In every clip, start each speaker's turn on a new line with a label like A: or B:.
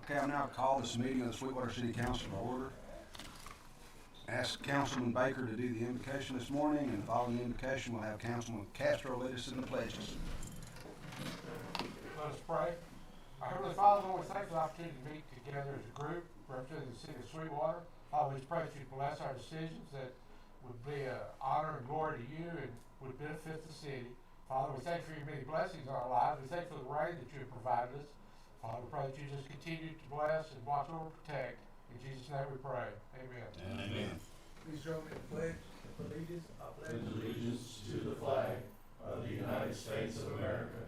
A: Okay, I'll now call this meeting of the Sweetwater City Council to order. Ask Councilman Baker to do the invocation this morning, and following the invocation, we'll have Councilman Castro lead us in the pledges.
B: Let us pray. Our Heavenly Father, Lord, we thank you for the opportunity to meet together as a group representing the city of Sweetwater. Father, we pray that you bless our decisions that would be an honor and glory to you and would benefit the city. Father, we thank you for your many blessings in our lives. We thank you for the rain that you have provided us. Father, we pray that you just continue to bless and watch over and protect. In Jesus' name we pray. Amen.
A: Amen.
C: Please join me in the pledge of allegiance. I pledge
D: allegiance to the flag of the United States of America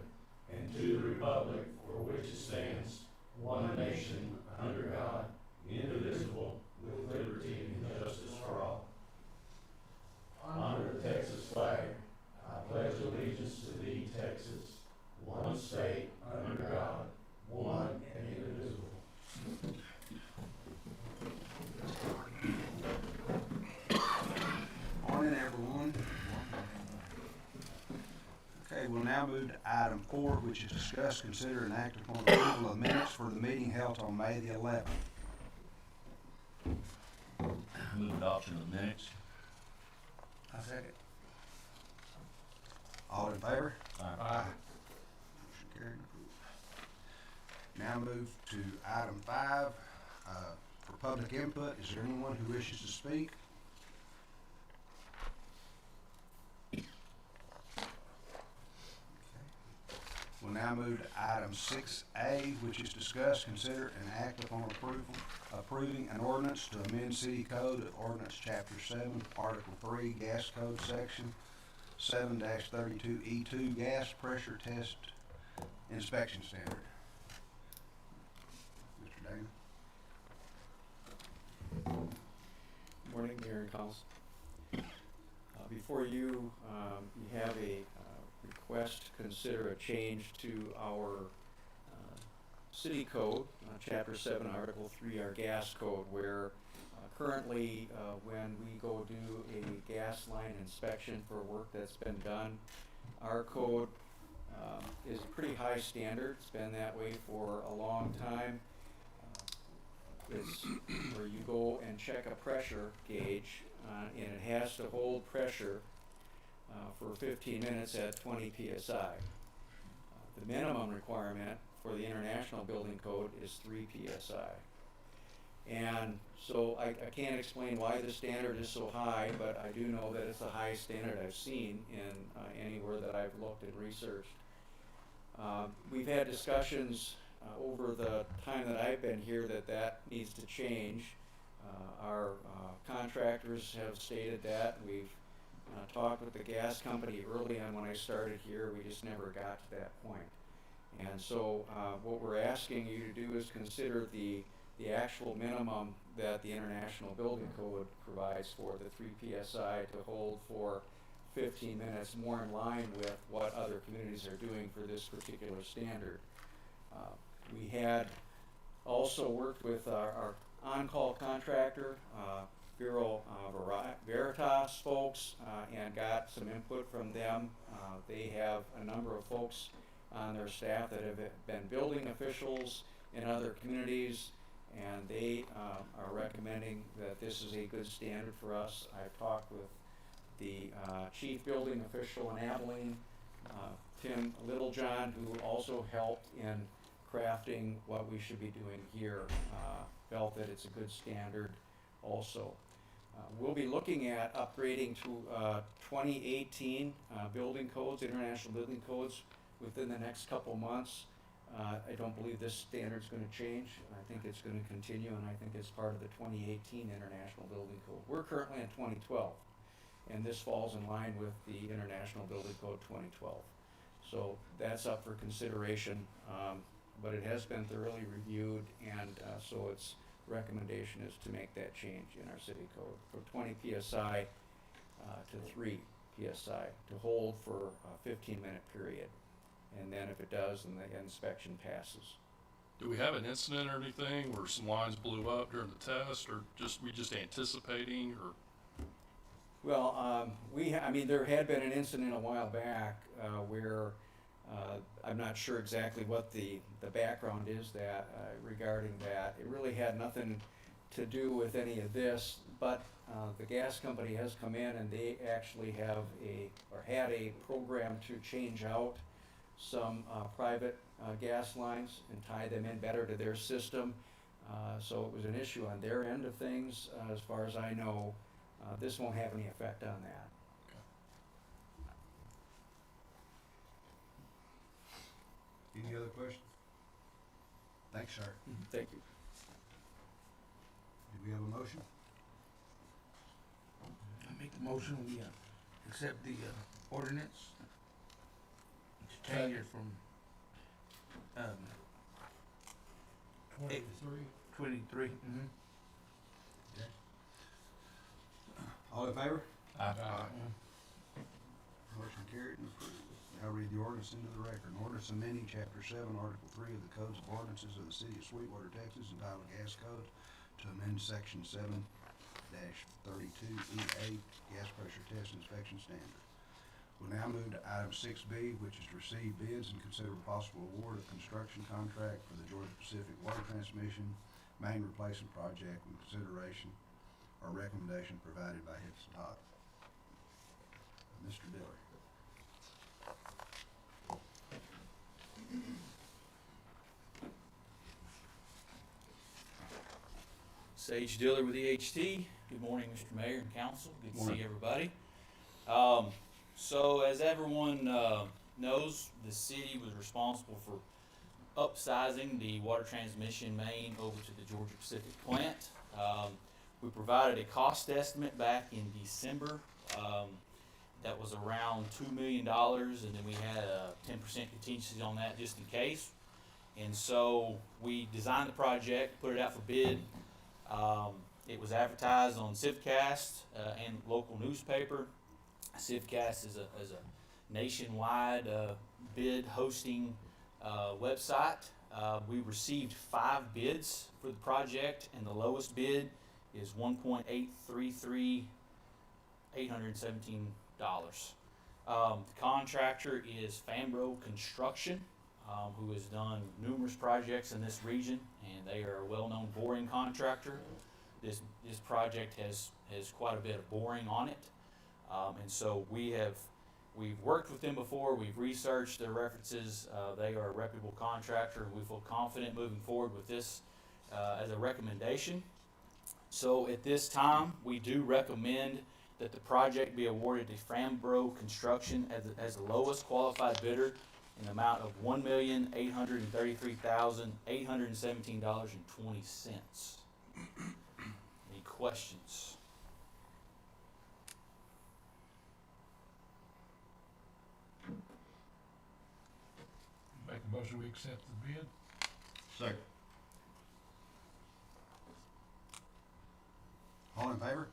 D: and to the republic for which it stands, one nation, under God, indivisible, with liberty and justice for all. Honor the Texas flag. I pledge allegiance to thee, Texas, one state, under God, one and indivisible.
A: Morning, everyone. Okay, we'll now move to item 4, which is discuss, consider, and act upon approval of minutes for the meeting held on May the 11th.
D: Move adoption of minutes.
A: I second. All in favor?
B: Aye.
A: Motion carried. Now move to item 5, for public input. Is there anyone who wishes to speak? Okay. We'll now move to item 6A, which is discuss, consider, and act upon approving an ordinance to amend City Code, Ordinance Chapter 7, Article 3, Gas Code Section 7-32E2, Gas Pressure Test Inspection Standard. Mr. Dana.
E: Morning, Mayor and Council. Before you, you have a request to consider a change to our city code, Chapter 7, Article 3, our gas code, where currently when we go do a gas line inspection for work that's been done, our code is a pretty high standard. It's been that way for a long time. It's where you go and check a pressure gauge and it has to hold pressure for 15 minutes at 20 psi. The minimum requirement for the International Building Code is 3 psi. And so I can't explain why the standard is so high, but I do know that it's the highest standard I've seen in anywhere that I've looked and researched. We've had discussions over the time that I've been here that needs to change. Our contractors have stated that. We've talked with the gas company early on when I started here. We just never got to that point. And so what we're asking you to do is consider the actual minimum that the International Building Code provides for, the 3 psi to hold for 15 minutes, more in line with what other communities are doing for this particular standard. We had also worked with our on-call contractor, Bureau Veritas folks, and got some input from them. They have a number of folks on their staff that have been building officials in other communities, and they are recommending that this is a good standard for us. I've talked with the chief building official in Abilene, Tim Littlejohn, who also helped in crafting what we should be doing here, felt that it's a good standard also. We'll be looking at upgrading to 2018 building codes, international building codes, within the next couple months. I don't believe this standard's going to change. I think it's going to continue, and I think it's part of the 2018 International Building Code. We're currently in 2012, and this falls in line with the International Building Code 2012. So that's up for consideration, but it has been thoroughly reviewed, and so its recommendation is to make that change in our city code from 20 psi to 3 psi to hold for a 15-minute period. And then if it does, then the inspection passes.
F: Do we have an incident or anything where some lines blew up during the test, or we just anticipating, or?
E: Well, I mean, there had been an incident a while back where I'm not sure exactly what the background is that, regarding that. It really had nothing to do with any of this, but the gas company has come in and they actually have had a program to change out some private gas lines and tie them in better to their system. So it was an issue on their end of things. As far as I know, this won't have any effect on that.
A: Any other questions? Thanks, sir.
E: Thank you.
A: Do we have a motion?
C: I make the motion, we, accept the, ordinance to change it from, 23.
A: All in favor?
F: Aye.
A: Motion carried and approved. Now read the ordinance into the record. An ordinance amending chapter 7, article 3 of the codes of ordinances of the city of Sweetwater, Texas, entitled Gas Code to amend section 7-32E8 gas pressure test inspection standard. We'll now move to item 6B, which is to receive bids and consider possible award of construction contract for the Georgia Pacific Water Transmission Main Replacement Project with consideration or recommendation provided by Hudson Todd. Mr. Diller.
G: Sage Diller with EHT. Good morning, Mr. Mayor and Council. Good to
A: Morning.
G: see everybody. So as everyone knows, the city was responsible for upsizing the water transmission main over to the Georgia Pacific plant. We provided a cost estimate back in December that was around $2 million, and then we had a 10% contingency on that just in case. And so we designed the project, put it out for bid. It was advertised on Civcast and local newspaper. Civcast is a nationwide bid hosting website. We received 5 bids for the project, and the lowest bid is $1.833,817. The contractor is Fambro Construction, who has done numerous projects in this region, and they are a well-known boring contractor. This project has quite a bit of boring on it, and so we've worked with them before. We've researched their references. They are a reputable contractor, and we feel confident moving forward with this as a recommendation. So at this time, we do recommend that the project be awarded to Fambro Construction as the lowest qualified bidder in the amount of $1,833,817.20. Any questions?
B: Make a motion, we accept the bid.
A: Second. All in favor?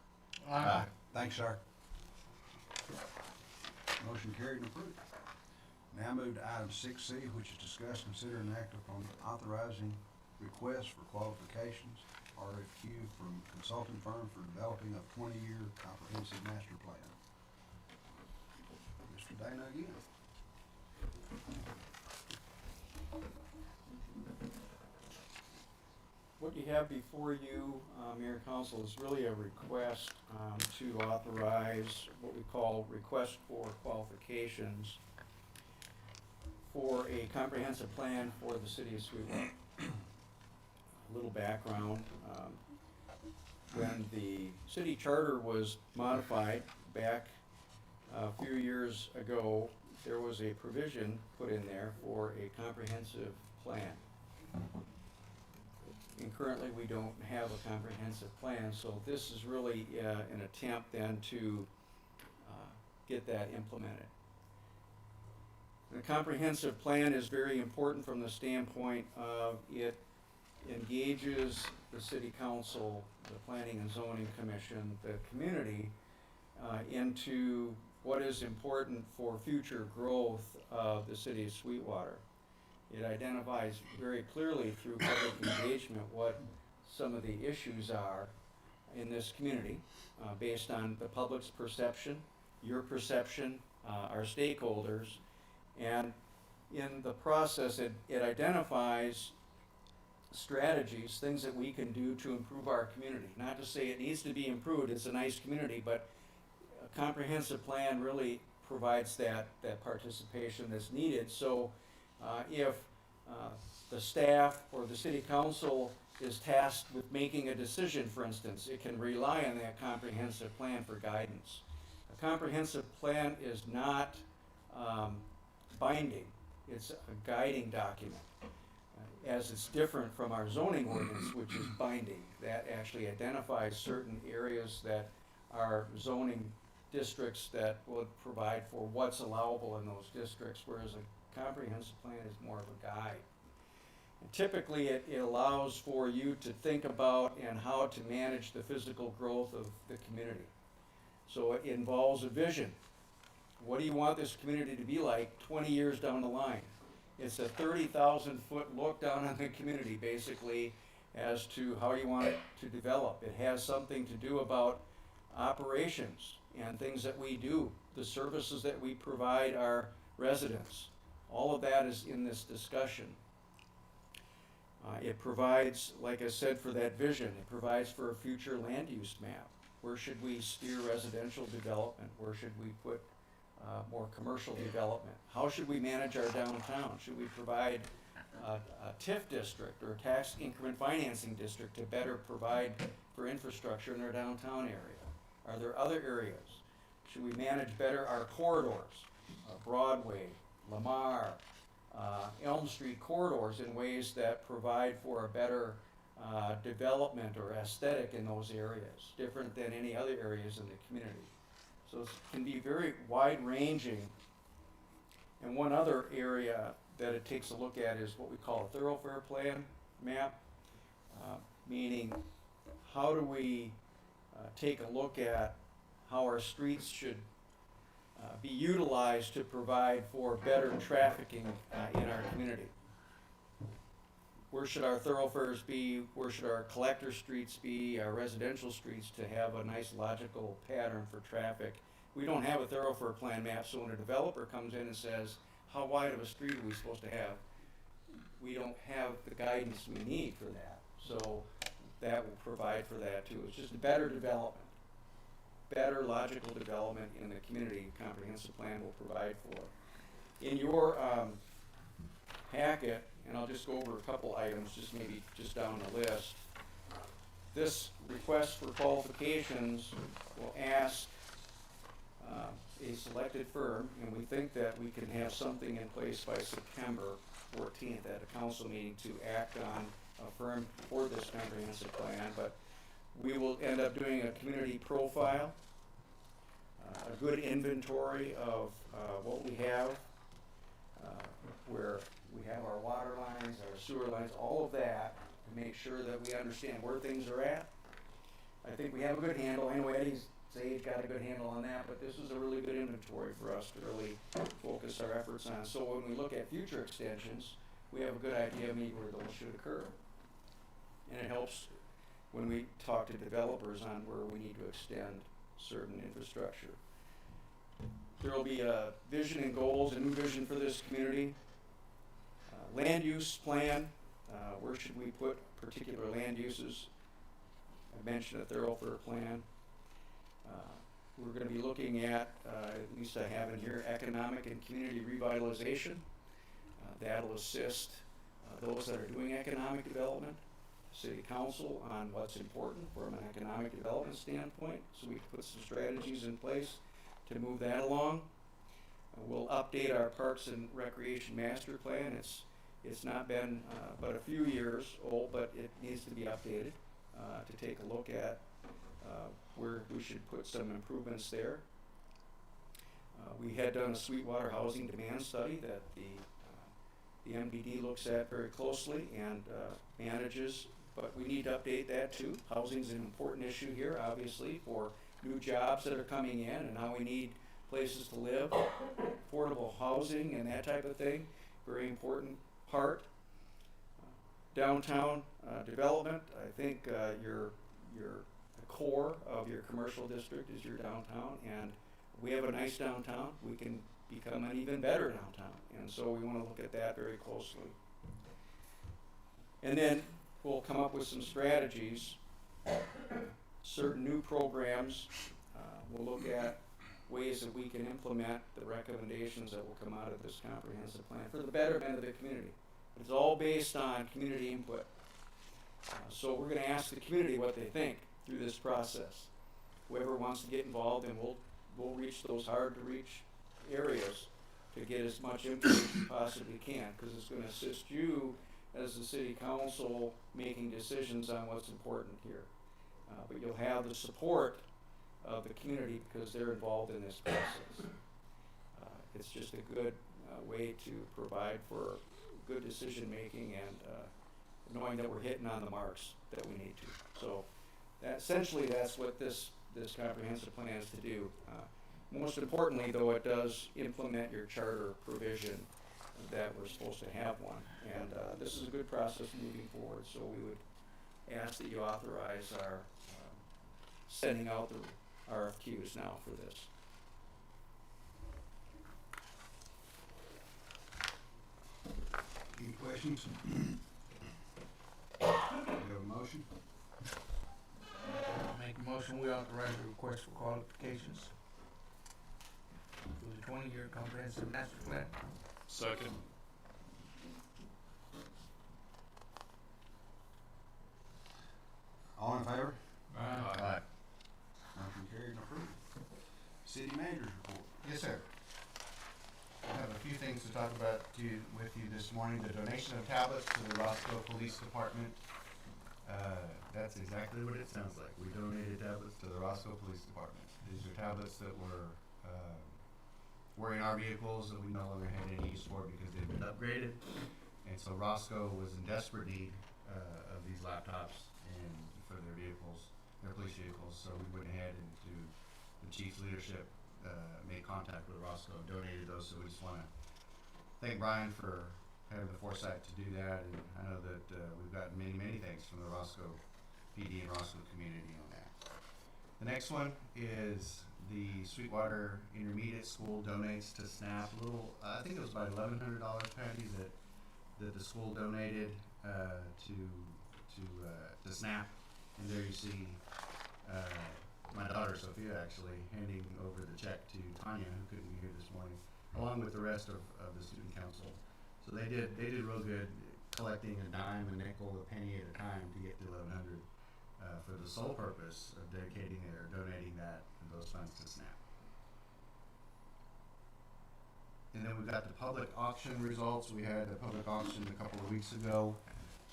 A: Thanks, sir. Motion carried and approved. Now move to item 6C, which is discuss, consider, and act upon authorizing requests for qualifications, RFQ from consulting firm for developing a 20-year comprehensive master plan. Mr. Dana again.
E: What you have before you, Mayor and Council, is really a request to authorize what we call request for qualifications for a comprehensive plan for the city of Sweetwater. A little background, when the city charter was modified back a few years ago, there was a provision put in there for a comprehensive plan. And currently, we don't have a comprehensive plan, so this is really an attempt then to get that implemented. The comprehensive plan is very important from the standpoint of it engages the city council, the planning and zoning commission, the community into what is important for future growth of the city of Sweetwater. It identifies very clearly through public engagement what some of the issues are in this community based on the public's perception, your perception, our stakeholders, and in the process, it identifies strategies, things that we can do to improve our community. Not to say it needs to be improved, it's a nice community, but a comprehensive plan really provides that participation that's needed. So if the staff or the city council is tasked with making a decision, for instance, it can rely on that comprehensive plan for guidance. A comprehensive plan is not binding, it's a guiding document. As it's different from our zoning ordinance, which is binding, that actually identifies certain areas that are zoning districts that would provide for what's allowable in those districts, whereas a comprehensive plan is more of a guide. And typically, it allows for you to think about and how to manage the physical growth of the community. So it involves a vision. What do you want this community to be like 20 years down the line? It's a 30,000-foot look down on the community, basically, as to how you want it to develop. It has something to do about operations and things that we do, the services that we provide our residents. All of that is in this discussion. It provides, like I said, for that vision. It provides for a future land use map. Where should we steer residential development? Where should we put more commercial development? How should we manage our downtown? Should we provide a TIF district or a tax increment financing district to better provide for infrastructure in our downtown area? Are there other areas? Should we manage better our corridors, Broadway, Lamar, Elm Street corridors in ways that provide for a better development or aesthetic in those areas, different than any other areas in the community? So it can be very wide-ranging. And one other area that it takes a look at is what we call a thoroughfare plan map, meaning how do we take a look at how our streets should be utilized to provide for better trafficking in our community. Where should our thoroughfares be? Where should our collector streets be, our residential streets, to have a nice logical pattern for traffic? We don't have a thoroughfare plan map, so when a developer comes in and says, how wide of a street are we supposed to have? We don't have the guidance we need for that. So that will provide for that too. It's just a better development, better logical development in the community comprehensive plan will provide for. In your packet, and I'll just go over a couple items, just down the list. This request for qualifications will ask a selected firm, and we think that we can have something in place by September 14th at a council meeting to act on a firm for this comprehensive plan, but we will end up doing a community profile, a good inventory of what we have, where we have our water lines, our sewer lines, all of that, to make sure that we understand where things are at. I think we have a good handle. Anyway, Eddie's Sage got a good handle on that, but this is a really good inventory for us to really focus our efforts on. So when we look at future extensions, we have a good idea of maybe where those should occur. And it helps when we talk to developers on where we need to extend certain infrastructure. There will be a vision and goals, a new vision for this community. Land use plan, where should we put particular land uses? I mentioned a thoroughfare plan. We're going to be looking at least I have in here, economic and community revitalization. That'll assist those that are doing economic development, city council, on what's important from an economic development standpoint, so we can put some strategies in place to move that along. We'll update our Parks and Recreation Master Plan. It's not been but a few years old, but it needs to be updated to take a look at where we should put some improvements there. We had done a Sweetwater housing demand study that the MDD looks at very closely and manages, but we need to update that too. Housing is an important issue here, obviously, for new jobs that are coming in and how we need places to live, affordable housing and that type of thing, very important part. Downtown development, I think the core of your commercial district is your downtown, and we have a nice downtown. We can become an even better downtown. And so we want to look at that very closely. And then we'll come up with some strategies, certain new programs. We'll look at ways that we can implement the recommendations that will come out of this comprehensive plan for the betterment of the community. It's all based on community input. So we're going to ask the community what they think through this process. Whoever wants to get involved, and we'll reach those hard to reach areas to get as much input as we possibly can, because it's going to assist you as the city council making decisions on what's important here. But you'll have the support of the community because they're involved in this process. It's just a good way to provide for good decision making and knowing that we're hitting on the marks that we need to. So essentially that's what this comprehensive plan is to do. Most importantly, though, it does implement your charter provision that we're supposed to have one. And this is a good process moving forward, so we would ask that you authorize our sending out the RFQs now for this.
A: Any questions? We have a motion?
C: Make a motion, we authorize the request for qualifications for the 20-year comprehensive master plan.
F: Second.
A: All in favor?
F: Aye.
A: Motion carried and approved. City manager's report.
H: Yes, sir. I have a few things to talk about with you this morning. The donation of tablets to the Roscoe Police Department. That's exactly what it sounds like. We donated tablets to the Roscoe Police Department. These are tablets that were in our vehicles that we no longer had any use for because they've been upgraded. And so Roscoe was in desperate need of these laptops and for their vehicles, their police vehicles. So we went ahead and through the chief's leadership made contact with Roscoe and donated those. So we just want to thank Brian for having the foresight to do that. And I know that we've gotten many thanks from the Roscoe PD and Roscoe community on that. The next one is the Sweetwater Intermediate School donates to SNAP a little, I think it was about $1,100, Patty, that the school donated to SNAP. And there you see my daughter Sophia actually handing over the check to Tanya, who couldn't be here this morning, along with the rest of the student council. So they did real good, collecting a dime, a nickel, a penny at a time to get to $1,100 for the sole purpose of dedicating or donating those funds to SNAP. And then we've got the public auction results. We had a public auction a couple of weeks ago.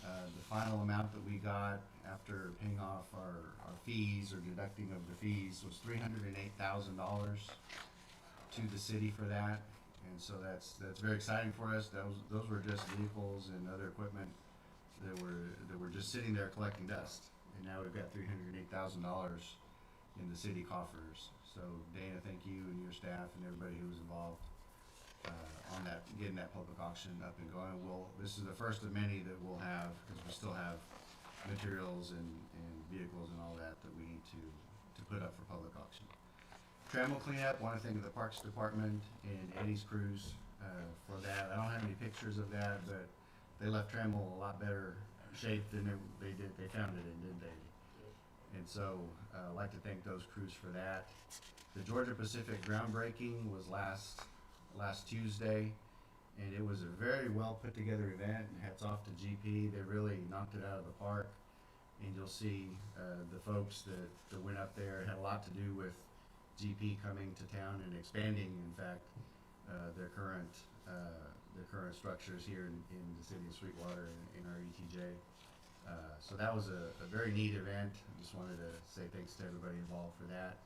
H: The final amount that we got after paying off our fees or deducting of the fees was $308,000 to the city for that. And so that's very exciting for us. Those were just vehicles and other equipment that were just sitting there collecting dust. And now we've got $308,000 in the city coffers. So Dana, thank you and your staff and everybody who was involved on that, getting that public auction up and going. This is the first of many that we'll have, because we still have materials and vehicles and all that we need to put up for public auction. Trammel cleanup, want to thank the Parks Department and Eddie's crews for that. I don't have any pictures of that, but they left Trammel a lot better shape than they found it in, didn't they? And so I'd like to thank those crews for that. The Georgia Pacific groundbreaking was last Tuesday, and it was a very well put together event, and hats off to GP. They really knocked it out of the park, and you'll see the folks that went up there had a lot to do with GP coming to town and expanding, in fact, their current structures here in the city of Sweetwater in our ETJ. So that was a very neat event. I just wanted to say thanks to everybody involved for that.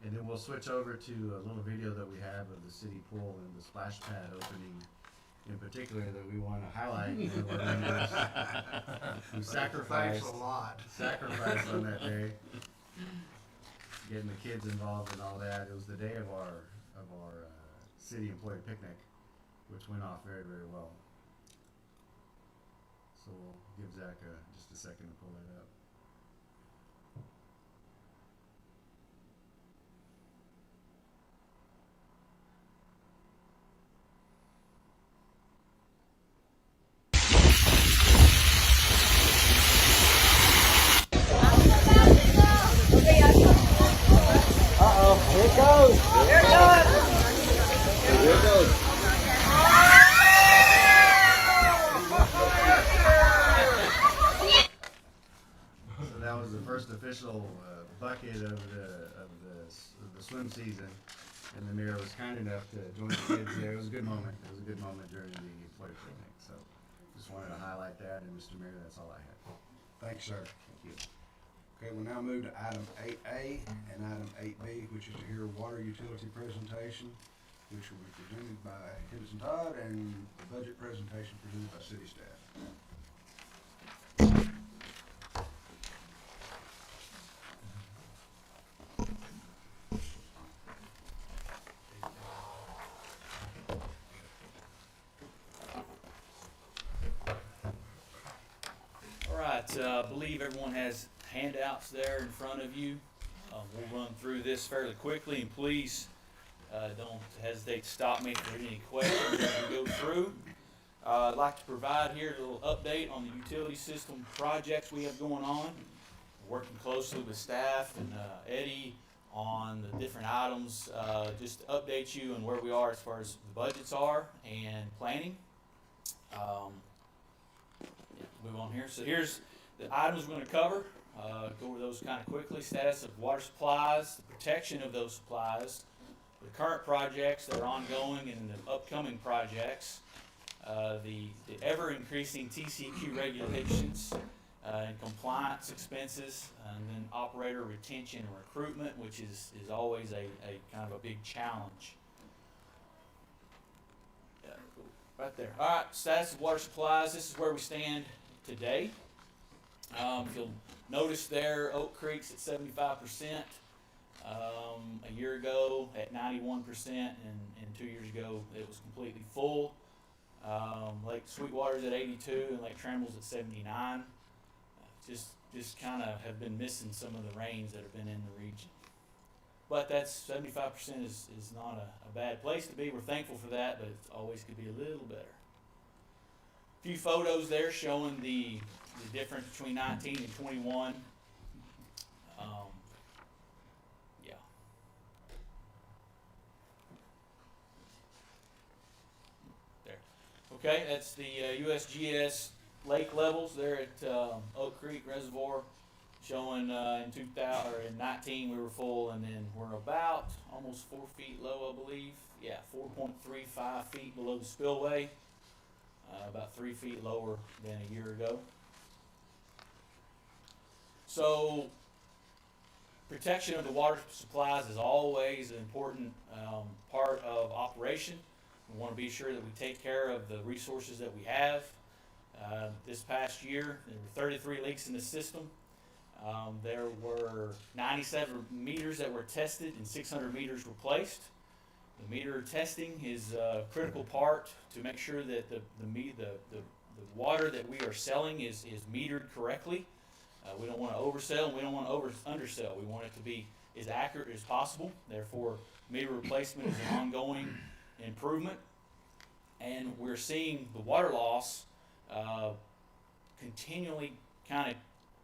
H: And then we'll switch over to a little video that we have of the city pool and the splash pad opening in particular that we want to highlight. Who sacrificed
A: Thanks a lot.
H: Sacrificed on that day, getting the kids involved and all that. It was the day of our city employee picnic, which went off very, very well. So we'll give Zach just a second to pull that up. was the first official bucket of the swim season, and the mayor was kind enough to join the kids there. It was a good moment. It was a good moment during the employee picnic. So just wanted to highlight that, and Mr. Mayor, that's all I had.
A: Thanks, sir.
H: Thank you.
A: Okay, we'll now move to item 8A and item 8B, which is to hear water utility presentation, which will be presented by Henderson Todd, and the budget presentation presented by city staff.
G: All right, I believe everyone has handouts there in front of you. We'll run through this fairly quickly, and please don't hesitate to stop me if there are any questions as we go through. I'd like to provide here a little update on the utility system projects we have going on. We're working closely with staff and Eddie on the different items, just to update you on where we are as far as the budgets are and planning. Move on here. So here's the items we're going to cover. Go over those kind of quickly. Status of water supplies, the protection of those supplies, the current projects that are ongoing, and the upcoming projects, the ever increasing TCEQ regulations, and compliance expenses, and then operator retention and recruitment, which is always a kind of a big challenge. Right there. All right, status of water supplies. This is where we stand today. If you'll notice there, Oak Creek's at 75%. A year ago at 91%, and 2 years ago it was completely full. Lake Sweetwater's at 82, and Lake Tramble's at 79. Just kind of have been missing some of the rains that have been in the region. But that's 75% is not a bad place to be. We're thankful for that, but it always could be a little better. A few photos there showing the difference between 19 and 21. Yeah. There. Okay, that's the USGS lake levels there at Oak Creek Reservoir, showing in 19 we were full, and then we're about almost 4 feet low, I believe. Yeah, 4.35 feet below the spillway, about 3 feet lower than a year ago. So protection of the water supplies is always an important part of operation. We want to be sure that we take care of the resources that we have. This past year, there were 33 leaks in the system. There were 97 meters that were tested and 600 meters replaced. The meter testing is a critical part to make sure that the water that we are selling is metered correctly. We don't want to oversell and we don't want to undersell. We want it to be as accurate as possible. Therefore, meter replacement is an ongoing improvement. And we're seeing the water loss continually kind of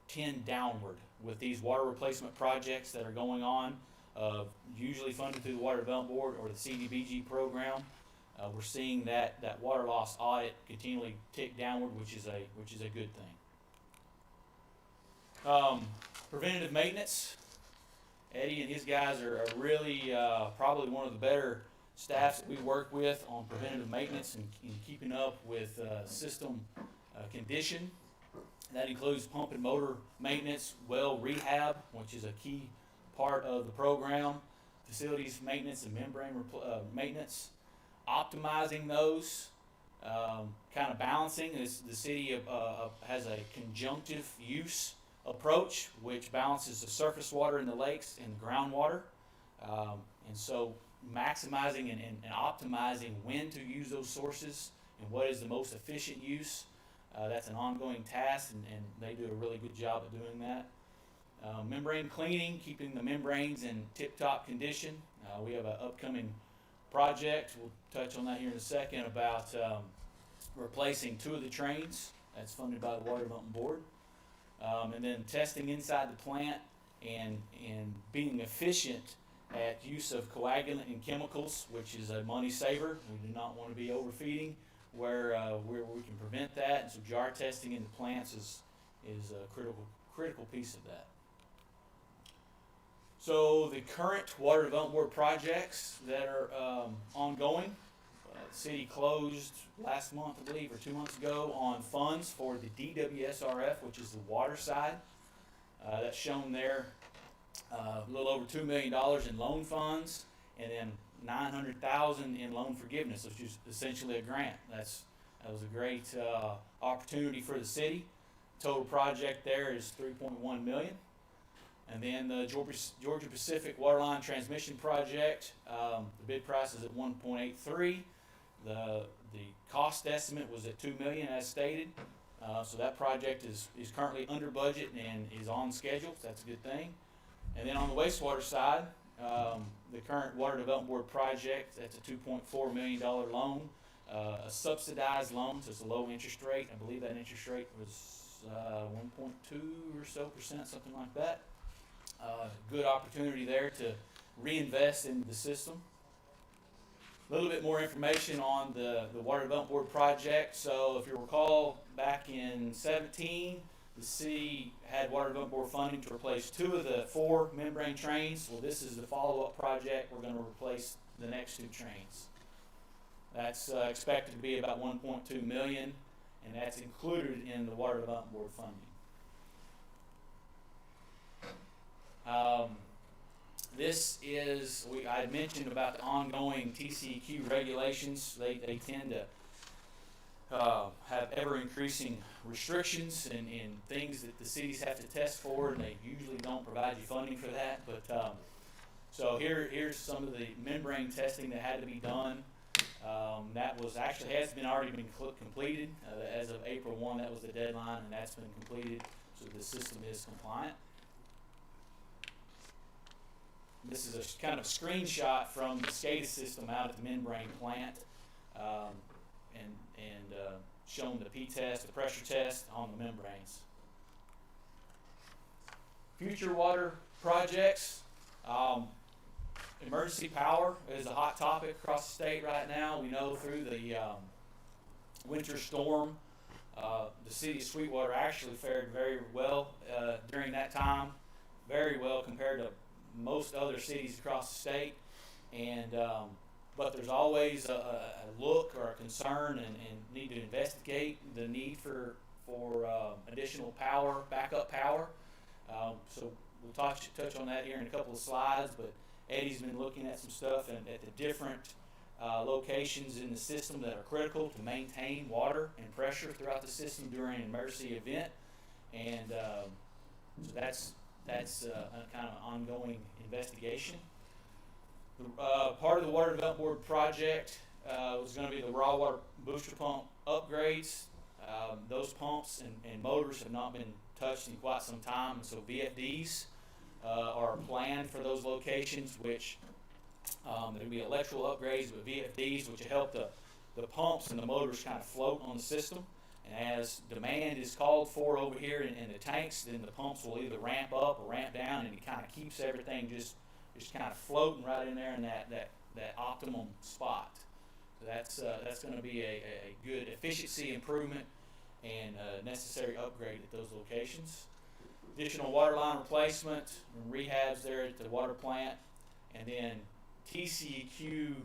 G: tend downward with these water replacement projects that are going on, usually funded through the Water Development Board or the CDBG program. We're seeing that water loss audit continually tick downward, which is a good thing. Preventative maintenance. Eddie and his guys are really probably one of the better staffs that we work with on preventative maintenance and keeping up with system condition. That includes pump and motor maintenance, well rehab, which is a key part of the program, facilities maintenance and membrane maintenance, optimizing those, kind of balancing. The city has a conjunctive use approach, which balances the surface water in the lakes and the groundwater. And so maximizing and optimizing when to use those sources and what is the most efficient use. That's an ongoing task, and they do a really good job at doing that. Membrane cleaning, keeping the membranes in tip-top condition. We have an upcoming project, we'll touch on that here in a second, about replacing 2 of the trains. That's funded by the Water Development Board. And then testing inside the plant and being efficient at use of coagulant and chemicals, which is a money saver. We do not want to be overfeeding where we can prevent that. And so jar testing in the plants is critical piece of that. So the current Water Development Board projects that are ongoing, the city closed last month, I believe, or 2 months ago, on funds for the DWSRF, which is the water side. That's shown there, a little over $2 million in loan funds, and then $900,000 in loan forgiveness, which is essentially a grant. That was a great opportunity for the city. Total project there is $3.1 million. And then the Georgia Pacific Waterline Transmission Project, the bid price is at $1.83. The cost estimate was at $2 million as stated. So that project is currently under budget and is on schedule. So that's a good thing. And then on the wastewater side, the current Water Development Board project, that's a $2.4 million loan, a subsidized loan, so it's a low interest rate. I believe that interest rate was 1.2 or so %, something like that. Good opportunity there to reinvest in the system. A little bit more information on the Water Development Board project. So if you recall, back in 17, the city had Water Development Board funding to replace 2 of the 4 membrane trains. Well, this is the follow-up project. We're going to replace the next 2 trains. That's expected to be about $1.2 million, and that's included in the Water Development Board funding. This is, I had mentioned about the ongoing TCEQ regulations. They tend to have ever-increasing restrictions and things that the cities have to test for, and they usually don't provide you funding for that. But so here's some of the membrane testing that had to be done. That was actually already been completed as of April 1. That was the deadline, and that's been completed, so the system is compliant. This is a kind of screenshot from the SCADA system out at the membrane plant, and showing the P-test, the pressure test on the membranes. Future water projects. Emergency power is a hot topic across the state right now. We know through the winter storm, the city of Sweetwater actually fared very well during that time, very well compared to most other cities across the state. And but there's always a look or a concern and need to investigate the need for additional power, backup power. So we'll touch on that here in a couple of slides, but Eddie's been looking at some stuff and at the different locations in the system that are critical to maintain water and pressure throughout the system during an emergency event. And so that's a kind of ongoing investigation. Part of the Water Development Board project was going to be the raw water booster pump upgrades. Those pumps and motors have not been touched in quite some time, and so VFDs are planned for those locations, which there'll be electrical upgrades, but VFDs, which will help the pumps and the motors kind of float on the system. And as demand is called for over here in the tanks, then the pumps will either ramp up or ramp down, and it kind of keeps everything just kind of floating right in there in that optimum spot. So that's going to be a good efficiency improvement and necessary upgrade at those locations. Additional water line replacement and rehabs there at the water plant, and then TCEQ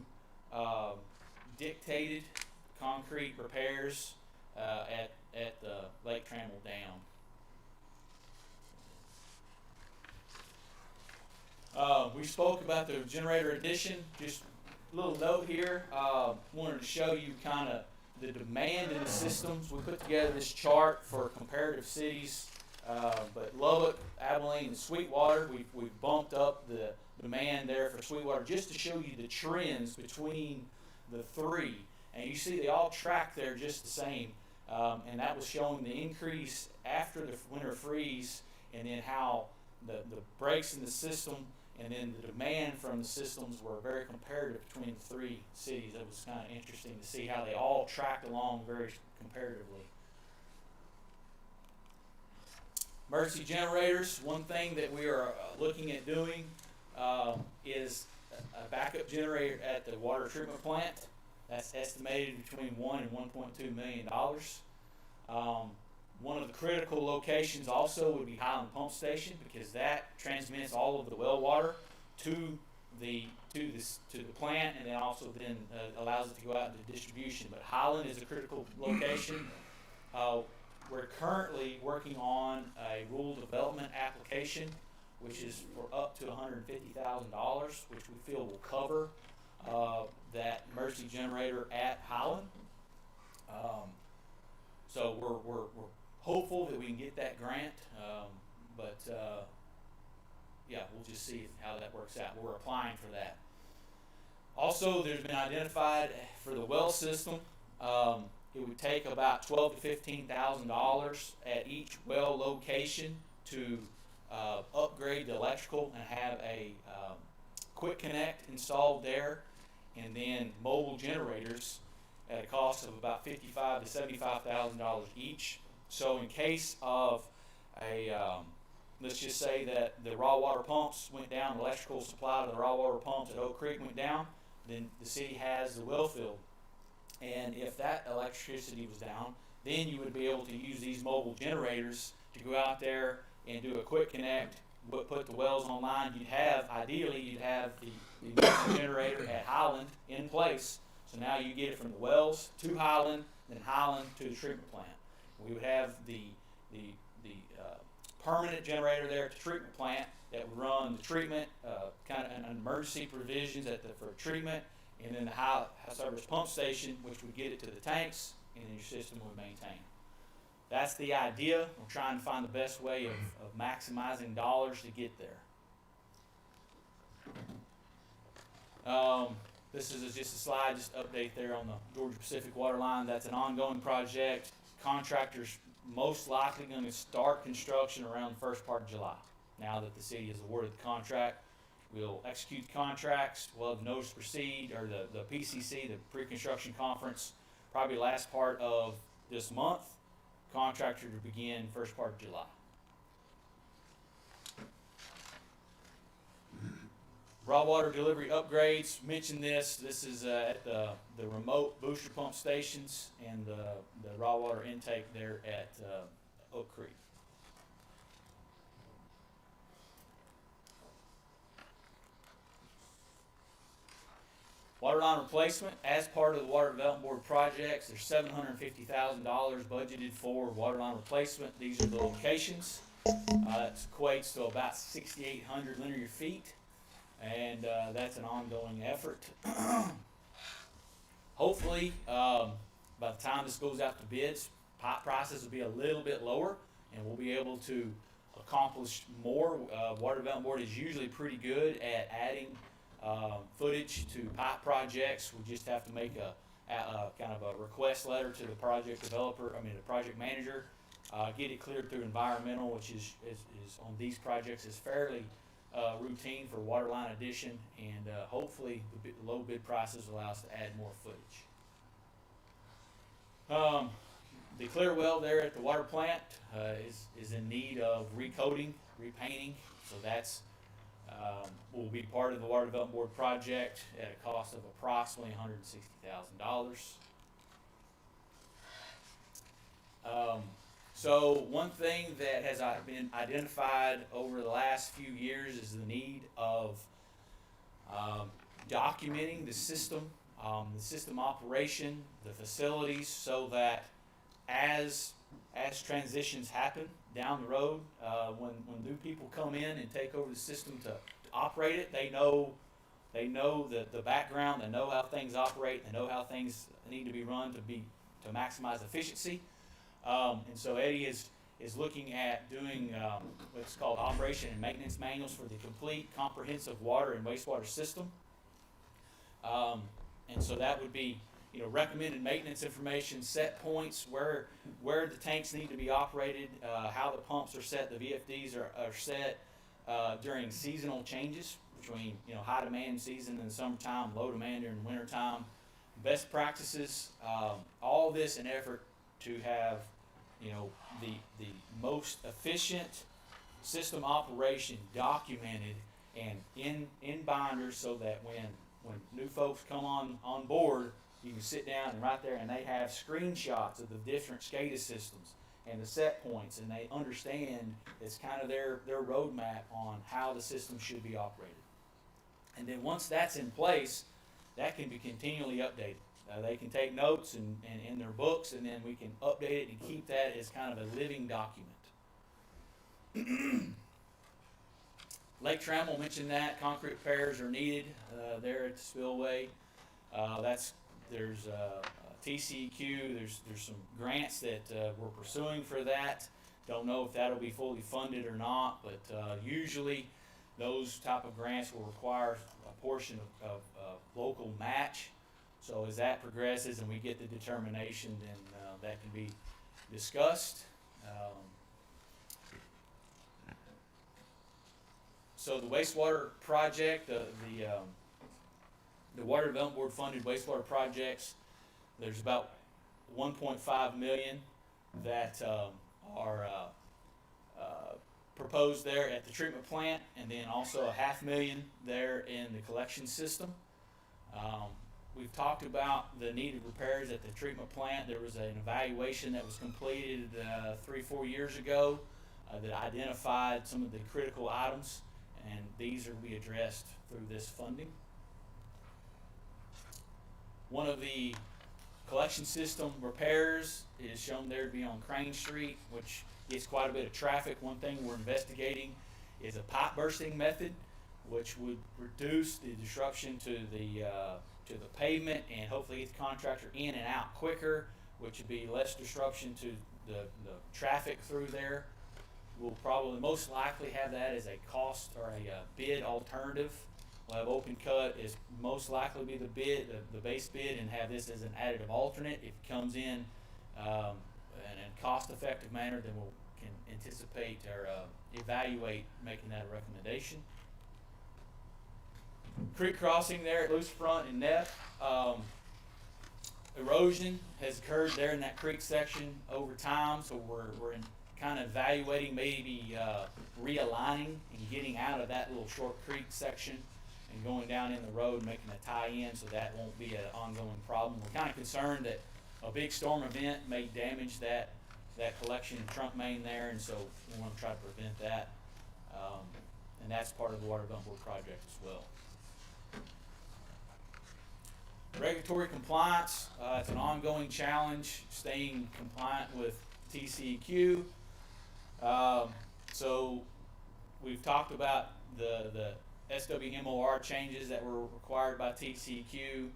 G: dictated concrete repairs at the Lake Trammell Dam. We spoke about the generator addition. Just a little note here. Wanted to show you kind of the demand in the systems. We put together this chart for comparative cities, but Lubbock, Abilene, and Sweetwater, we've bumped up the demand there for Sweetwater just to show you the trends between the 3. And you see they all track there just the same. And that was showing the increase after the winter freeze, and then how the breaks in the system and then the demand from the systems were very comparative between the 3 cities. It was kind of interesting to see how they all tracked along very comparatively. Emergency generators, one thing that we are looking at doing is a backup generator at the water treatment plant. That's estimated between $1 and $1.2 million. One of the critical locations also would be Highland Pump Station, because that transmits all of the well water to the plant, and then also then allows it to go out into distribution. But Highland is a critical location. We're currently working on a rural development application, which is for up to $150,000, which we feel will cover that emergency generator at Highland. So we're hopeful that we can get that grant, but yeah, we'll just see how that works out. We're applying for that. Also, there's been identified for the well system. It would take about $12,000 to $15,000 at each well location to upgrade the electrical and have a quick connect installed there, and then mobile generators at a cost of about $55,000 to $75,000 each. So in case of a let's just say that the raw water pumps went down, the electrical supply to the raw water pumps at Oak Creek went down, then the city has the well field. And if that electricity was down, then you would be able to use these mobile generators to go out there and do a quick connect, put the wells online. Ideally, you'd have the mobile generator at Highland in place. So now you get it from the wells to Highland, then Highland to the treatment plant. We would have the permanent generator there at the treatment plant that would run the treatment, kind of an emergency provisions for treatment, and then the high service pump station, which would get it to the tanks, and then your system would maintain. That's the idea. We're trying to find the best way of maximizing dollars to get there. This is just a slide, just update there on the Georgia Pacific water line. That's an ongoing project. Contractors most likely going to start construction around the first part of July. Now that the city has awarded the contract, we'll execute the contracts. We'll have notice to proceed, or the PCC, the pre-construction conference, probably last part of this month. Contractor to begin first part of July. Raw water delivery upgrades, mentioned this. This is at the remote booster pump stations and the raw water intake there at Oak Creek. Water line replacement, as part of the Water Development Board projects, there's $750,000 budgeted for water line replacement. These are the locations. That equates to about 6,800 linear feet. And that's an ongoing effort. Hopefully, by the time this goes out to bids, pipe prices will be a little bit lower, and we'll be able to accomplish more. Water Development Board is usually pretty good at adding footage to pipe projects. We just have to make a kind of a request letter to the project developer, the project manager, get it cleared through environmental, which is on these projects is fairly routine for water line addition, and hopefully the low bid prices allow us to add more footage. The clear well there at the water plant is in need of recoating, repainting, so that's will be part of the Water Development Board project at a cost of approximately $160,000. So one thing that has been identified over the last few years is the need of documenting the system operation, the facilities, so that as transitions happen down the road, when new people come in and take over the system to operate it, they know the background, they know how things operate, they know how things need to be run to maximize efficiency. And so Eddie is looking at doing what's called operation and maintenance manuals for the complete comprehensive water and wastewater system. And so that would be, recommended maintenance information, set points, where the tanks need to be operated, how the pumps are set, the VFDs are set during seasonal changes between, high demand season in the summertime, low demand during the wintertime, best practices, all this in effort to have, the most efficient system operation documented and in binders, so that when new folks come on board, you can sit down and right there, and they have screenshots of the different SCADA systems and the set points, and they understand it's kind of their roadmap on how the system should be operated. And then once that's in place, that can be continually updated. They can take notes and in their books, and then we can update it and keep that as kind of a living document. Lake Trammell mentioned that concrete repairs are needed there at the spillway. There's TCEQ. There's some grants that we're pursuing for that. Don't know if that'll be fully funded or not, but usually those type of grants will require a portion of local match. So as that progresses and we get the determination, then that can be discussed. So the wastewater project, the Water Development Board funded wastewater projects, there's about 1.5 million that are proposed there at the treatment plant, and then also $500,000 there in the collection system. We've talked about the needed repairs at the treatment plant. There was an evaluation that was completed 3-4 years ago that identified some of the critical items, and these are to be addressed through this funding. One of the collection system repairs is shown there to be on Crane Street, which gets quite a bit of traffic. One thing we're investigating is a pipe bursting method, which would reduce the disruption to the pavement and hopefully get the contractor in and out quicker, which would be less disruption to the traffic through there. We'll probably most likely have that as a cost or a bid alternative. We'll have open cut is most likely be the base bid, and have this as an additive alternate. If it comes in in a cost effective manner, then we can anticipate or evaluate making that a recommendation. Creek crossing there at Loose Front and Neff. Erosion has occurred there in that creek section over time, so we're kind of evaluating maybe realigning and getting out of that little short creek section and going down in the road and making a tie-in so that won't be an ongoing problem. We're kind of concerned that a big storm event may damage that collection trunk main there, and so we want to try to prevent that. And that's part of the Water Development Board project as well. Regulatory compliance, it's an ongoing challenge, staying compliant with TCEQ. So we've talked about the SWMOR changes that were required by TCEQ.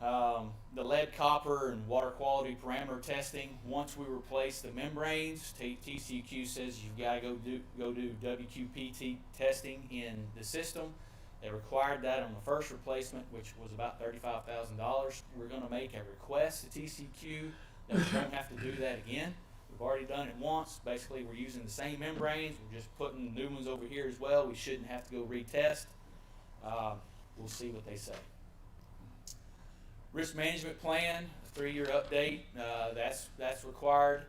G: The lead, copper, and water quality parameter testing. Once we replace the membranes, TCEQ says you've got to go do WQPT testing in the system. They required that on the first replacement, which was about $35,000. We're going to make a request to TCEQ that we don't have to do that again. We've already done it once. Basically, we're using the same membranes. We're just putting new ones over here as well. We shouldn't have to go retest. We'll see what they say. Risk management plan, a 3-year update. That's required.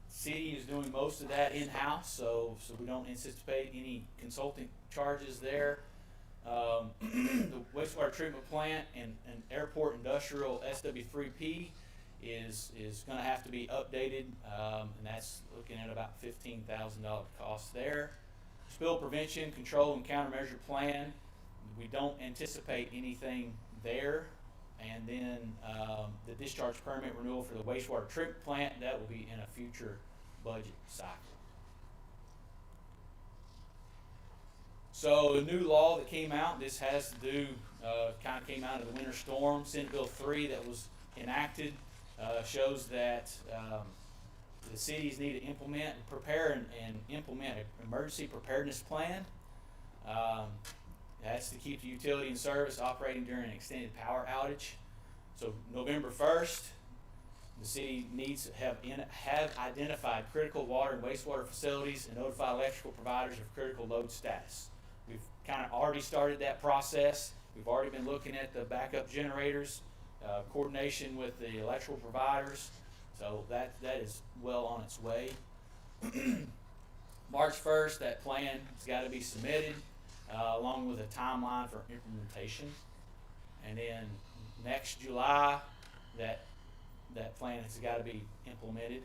G: City is doing most of that in-house, so we don't anticipate any consulting charges there. The wastewater treatment plant and airport industrial SW3P is going to have to be updated, and that's looking at about $15,000 cost there. Spill prevention, control, and countermeasure plan, we don't anticipate anything there. And then the discharge permit renewal for the wastewater treatment plant, that will be in a future budget cycle. So a new law that came out, this has to do, kind of came out of the winter storm. Senate Bill 3 that was enacted shows that the cities need to implement, prepare and implement an emergency preparedness plan. That's to keep the utility in service operating during an extended power outage. So November 1st, the city needs to have identified critical water and wastewater facilities and notify electrical providers of critical load status. We've kind of already started that process. We've already been looking at the backup generators, coordination with the electrical providers. So that is well on its way. March 1st, that plan has got to be submitted along with a timeline for implementation. And then next July, that plan has got to be implemented.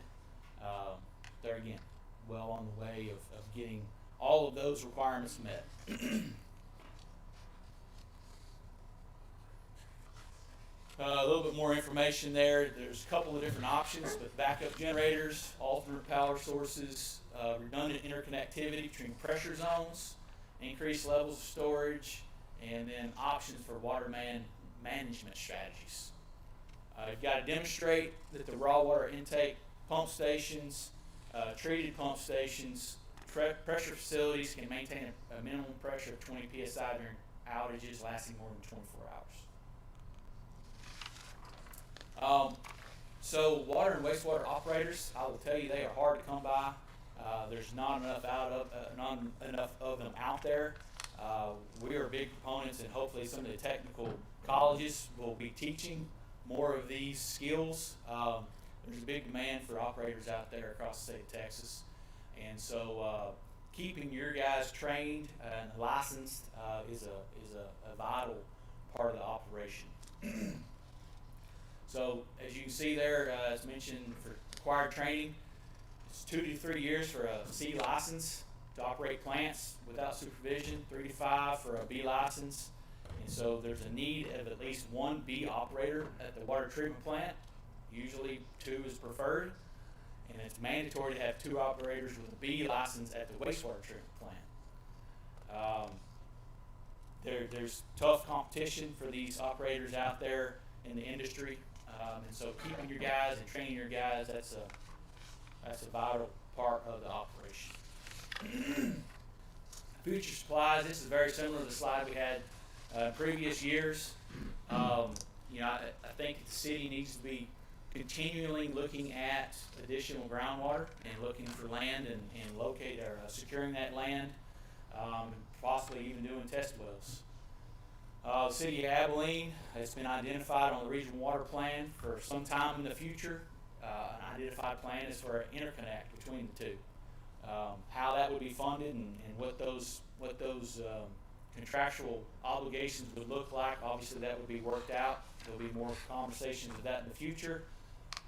G: they're again well on the way of getting all of those requirements met. A little bit more information there. There's a couple of different options, but backup generators, alternate power sources, redundant interconnectivity between pressure zones, increased levels of storage, and then options for water management strategies. You've got to demonstrate that the raw water intake pump stations, treated pump stations, pressure facilities can maintain a minimum pressure of 20 psi during outages lasting more than 24 hours. So water and wastewater operators, I will tell you, they are hard to come by. There's not enough of them out there. We are big proponents, and hopefully some of the technical colleges will be teaching more of these skills. There's a big demand for operators out there across the state of Texas, and so keeping your guys trained and licensed is a vital part of the operation. So as you can see there, as mentioned, for required training, it's 2 to 3 years for a C license to operate plants without supervision, 3 to 5 for a B license. And so there's a need of at least one B operator at the water treatment plant. Usually 2 is preferred, and it's mandatory to have 2 operators with a B license at the wastewater treatment plant. There's tough competition for these operators out there in the industry, and so keeping your guys and training your guys, that's a vital part of the operation. Future supplies, this is very similar to the slide we had previous years. I think the city needs to be continually looking at additional groundwater and looking for land and locate or securing that land, possibly even doing test wells. The city of Abilene has been identified on the regional water plan for some time in the future. An identified plan is for an interconnect between the two. How that would be funded and what those contractual obligations would look like, obviously that would be worked out. There'll be more conversations of that in the future.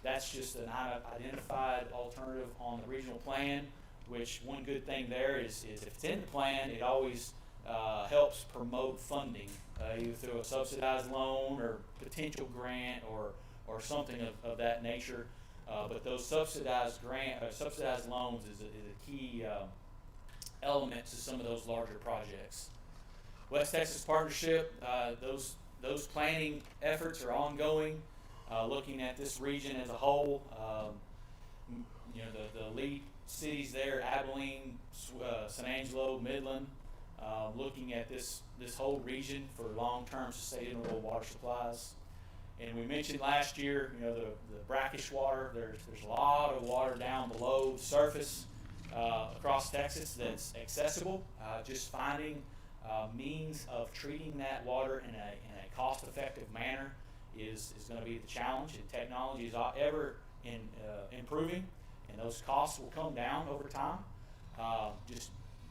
G: That's just an identified alternative on the regional plan, which one good thing there is if it's in the plan, it always helps promote funding, either through a subsidized loan or potential grant or something of that nature. But those subsidized loans is a key element to some of those larger projects. West Texas Partnership, those planning efforts are ongoing, looking at this region as a whole. The lead cities there, Abilene, San Angelo, Midland, looking at this whole region for long-term sustainable water supplies. And we mentioned last year, the brackish water. There's a lot of water down below the surface across Texas that's accessible. Just finding means of treating that water in a cost-effective manner is going to be the challenge. And technology is ever improving, and those costs will come down over time.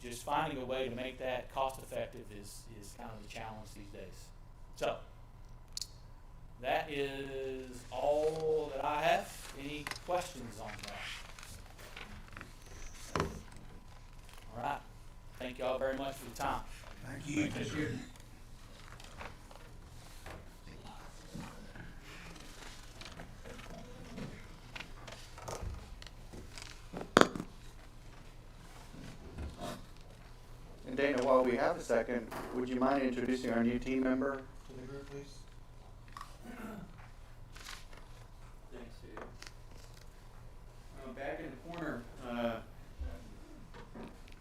G: Just finding a way to make that cost-effective is kind of the challenge these days. So that is all that I have. Any questions on that? All right. Thank you all very much for the time.
A: Thank you.
C: Thank you.
H: And Dana, while we have a second, would you mind introducing our new team member to the group, please?
E: Thanks, Dave. Back in the corner,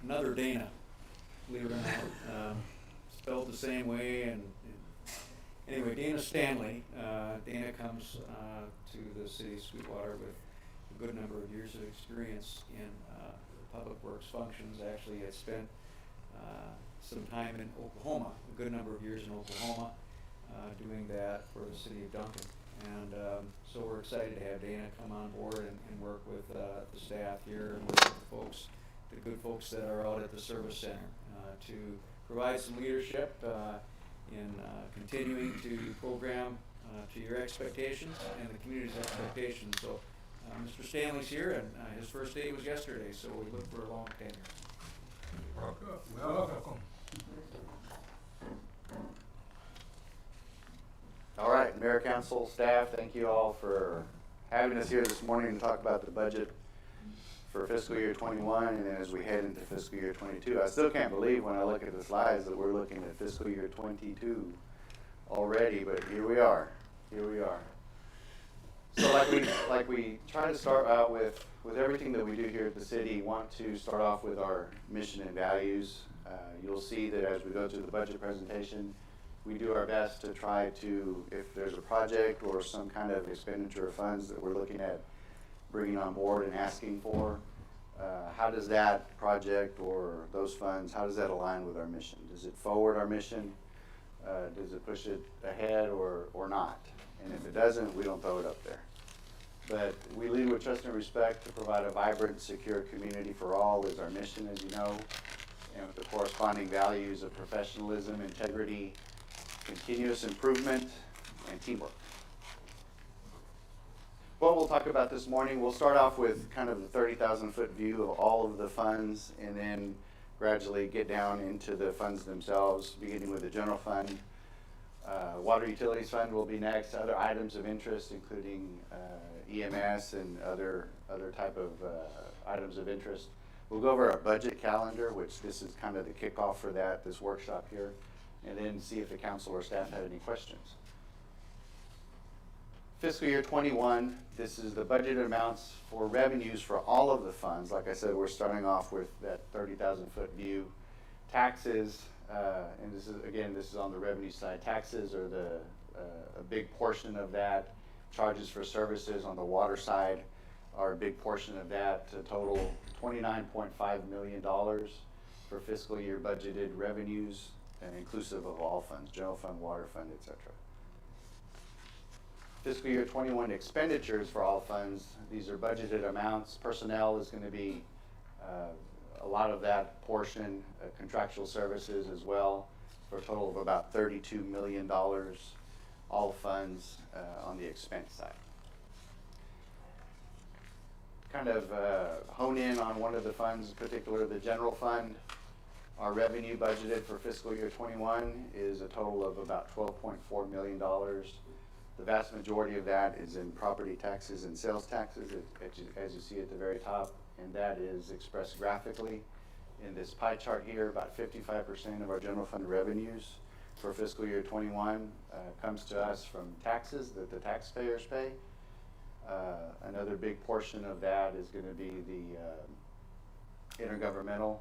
E: another Dana, believe it or not, spelled the same way. And anyway, Dana Stanley. Dana comes to the city of Sweetwater with a good number of years of experience in public works functions. Actually, had spent some time in Oklahoma, a good number of years in Oklahoma, doing that for the city of Duncan. And so we're excited to have Dana come on board and work with the staff here and work with the good folks that are out at the service center to provide some leadership in continuing to program to your expectations and the community's expectations. So Mr. Stanley's here, and his first day was yesterday, so we look for a long tenure.
B: Welcome.
H: All right, Mayor, Council, staff, thank you all for having us here this morning to talk about the budget for fiscal year 21, and then as we head into fiscal year 22. I still can't believe when I look at the slides that we're looking at fiscal year 22 already, but here we are. So like we try to start out with everything that we do here at the city, want to start off with our mission and values. You'll see that as we go through the budget presentation, we do our best to try to, if there's a project or some kind of expenditure of funds that we're looking at bringing on board and asking for, how does that project or those funds, how does that align with our mission? Does it forward our mission? Does it push it ahead or not? And if it doesn't, we don't throw it up there. But we lead with trust and respect to provide a vibrant, secure community for all is our mission, as you know, and with the corresponding values of professionalism, integrity, continuous improvement, and teamwork. What we'll talk about this morning, we'll start off with kind of the 30,000-foot view of all of the funds, and then gradually get down into the funds themselves, beginning with the general fund. Water Utilities Fund will be next. Other items of interest, including EMS and other type of items of interest. We'll go over our budget calendar, which this is kind of the kickoff for this workshop here, and then see if the council or staff had any questions. Fiscal year 21, this is the budgeted amounts for revenues for all of the funds. Like I said, we're starting off with that 30,000-foot view. Taxes, and this is on the revenue side. Taxes are a big portion of that. Charges for services on the water side are a big portion of that. A total $29.5 million for fiscal year budgeted revenues, and inclusive of all funds, general fund, water fund, etc. Fiscal year 21 expenditures for all funds, these are budgeted amounts. Personnel is going to be a lot of that portion, contractual services as well, for a total of about $32 million, all funds on the expense side. Kind of hone in on one of the funds, in particular the general fund. Our revenue budgeted for fiscal year 21 is a total of about $12.4 million. The vast majority of that is in property taxes and sales taxes, as you see at the very top, and that is expressed graphically in this pie chart here. About 55% of our general fund revenues for fiscal year 21 comes to us from taxes that the taxpayers pay. Another big portion of that is going to be the intergovernmental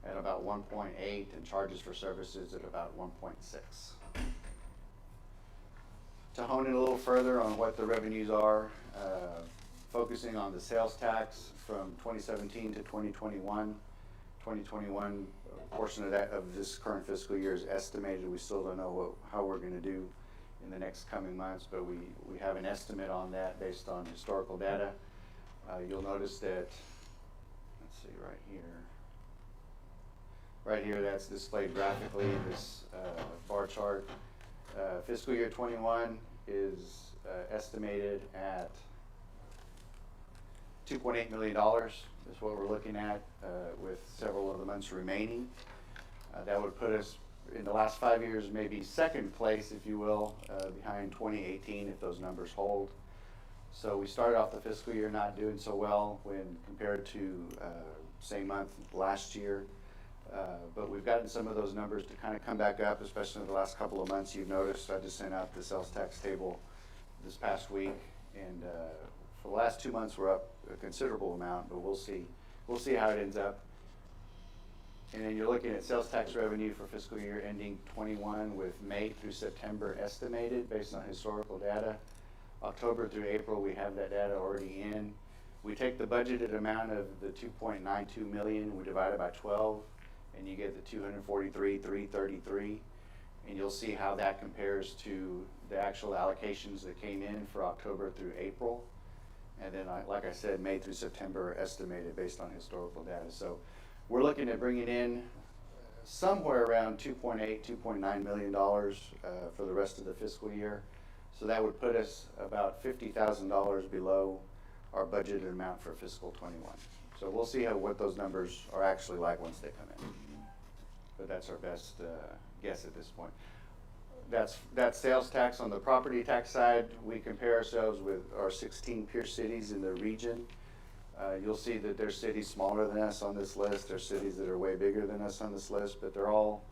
H: at about 1.8, and charges for services at about 1.6. To hone in a little further on what the revenues are, focusing on the sales tax from 2017 to 2021. 2021 portion of this current fiscal year is estimated. We still don't know how we're going to do in the next coming months, but we have an estimate on that based on historical data. You'll notice that, let's see, right here that's displayed graphically in this bar chart. Fiscal year 21 is estimated at $2.8 million is what we're looking at, with several of the months remaining. That would put us in the last 5 years maybe second place, if you will, behind 2018 if those numbers hold. So we started off the fiscal year not doing so well when compared to same month last year. But we've gotten some of those numbers to kind of come back up, especially in the last couple of months. You've noticed I just sent out the sales tax table this past week, and for the last 2 months we're up a considerable amount, but we'll see how it ends up. And then you're looking at sales tax revenue for fiscal year ending 21 with May through September estimated based on historical data. October through April, we have that data already in. We take the budgeted amount of the $2.92 million, we divide it by 12, and you get the $243,333, and you'll see how that compares to the actual allocations that came in for October through April. And then, like I said, May through September estimated based on historical data. So we're looking at bringing in somewhere around $2.8, $2.9 million for the rest of the fiscal year. So that would put us about $50,000 below our budgeted amount for fiscal '21. So we'll see what those numbers are actually like once they come in. But that's our best guess at this point. That's sales tax. On the property tax side, we compare ourselves with our 16 peer cities in the region. You'll see that there's cities smaller than us on this list. There's cities that are way bigger than us on this list, but they're all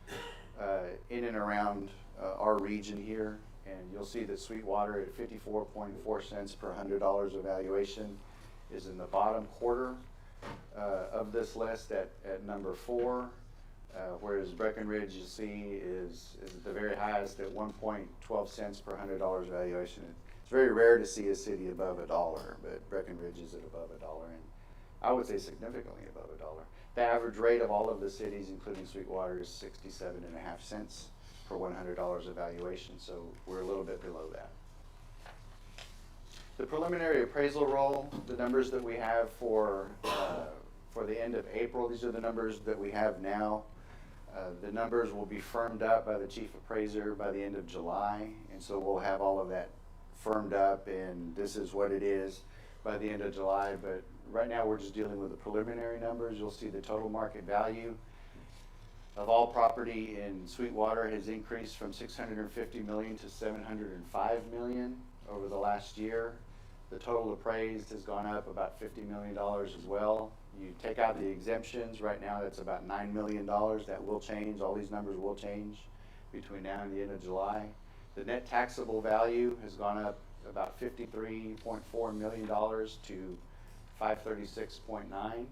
H: in and around our region here. And you'll see that Sweetwater at 54.4 cents per $100 of valuation is in the bottom quarter of this list at number 4. Whereas Breckenridge, you see, is at the very highest at 1.12 cents per $100 valuation. It's very rare to see a city above $1, but Breckenridge is at above $1, and I would say significantly above $1. The average rate of all of the cities, including Sweetwater, is 67.5 cents per $100 of valuation, so we're a little bit below that. The preliminary appraisal roll, the numbers that we have for the end of April, these are the numbers that we have now. The numbers will be firmed up by the chief appraiser by the end of July, and so we'll have all of that firmed up, and this is what it is by the end of July. But right now we're just dealing with the preliminary numbers. You'll see the total market value of all property in Sweetwater has increased from $650 million to $705 million over the last year. The total appraised has gone up about $50 million as well. You take out the exemptions, right now that's about $9 million. That will change, all these numbers will change between now and the end of July. The net taxable value has gone up about $53.4 million to $536.9.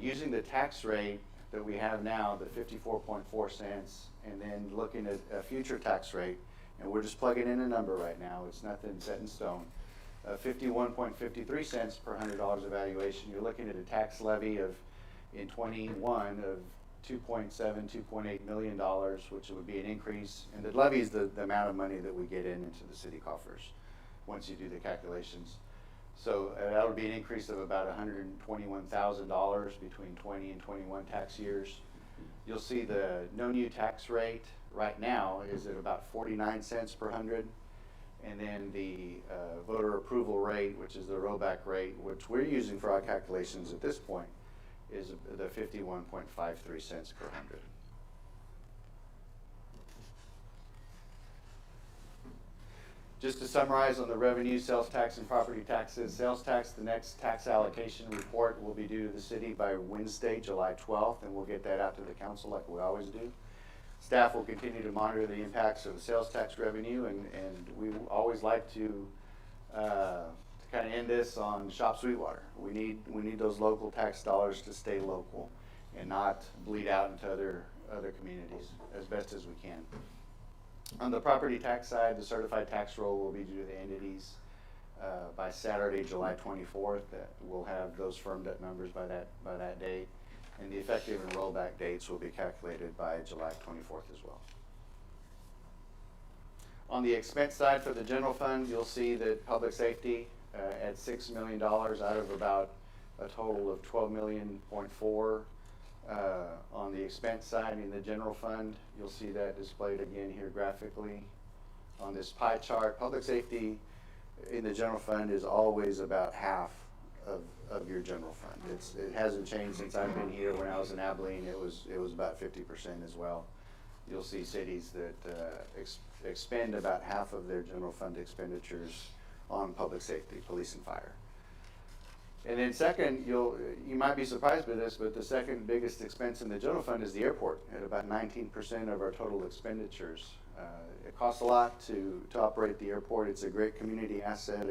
H: Using the tax rate that we have now, the 54.4 cents, and then looking at a future tax rate, and we're just plugging in a number right now, it's nothing set in stone. 51.53 cents per $100 of valuation. You're looking at a tax levy of, in 21, of $2.8 million, which would be an increase. And the levy is the amount of money that we get into the city coffers once you do the calculations. So that would be an increase of about $121,000 between 20 and 21 tax years. You'll see the no new tax rate right now is at about 49 cents per 100. And then the voter approval rate, which is the rollback rate, which we're using for our calculations at this point, is the 51.53 cents per 100. Just to summarize on the revenue, sales tax, and property taxes. Sales tax, the next tax allocation report will be due to the city by Wednesday, July 12th, and we'll get that out to the council like we always do. Staff will continue to monitor the impacts of the sales tax revenue, and we always like to kind of end this on Shop Sweetwater. We need those local tax dollars to stay local and not bleed out into other communities as best as we can. On the property tax side, the certified tax roll will be due to the entities by Saturday, July 24th. We'll have those firmed up numbers by that date. And the effective and rollback dates will be calculated by July 24th as well. On the expense side for the general fund, you'll see that public safety at $6 million out of about a total of $12.4 million. On the expense side in the general fund, you'll see that displayed again here graphically on this pie chart. Public safety in the general fund is always about half of your general fund. It hasn't changed since I've been here. When I was in Abilene, it was about 50% as well. You'll see cities that expend about half of their general fund expenditures on public safety, police and fire. And then second, you might be surprised by this, but the second biggest expense in the general fund is the airport at about 19% of our total expenditures. It costs a lot to operate the airport. It's a great community asset,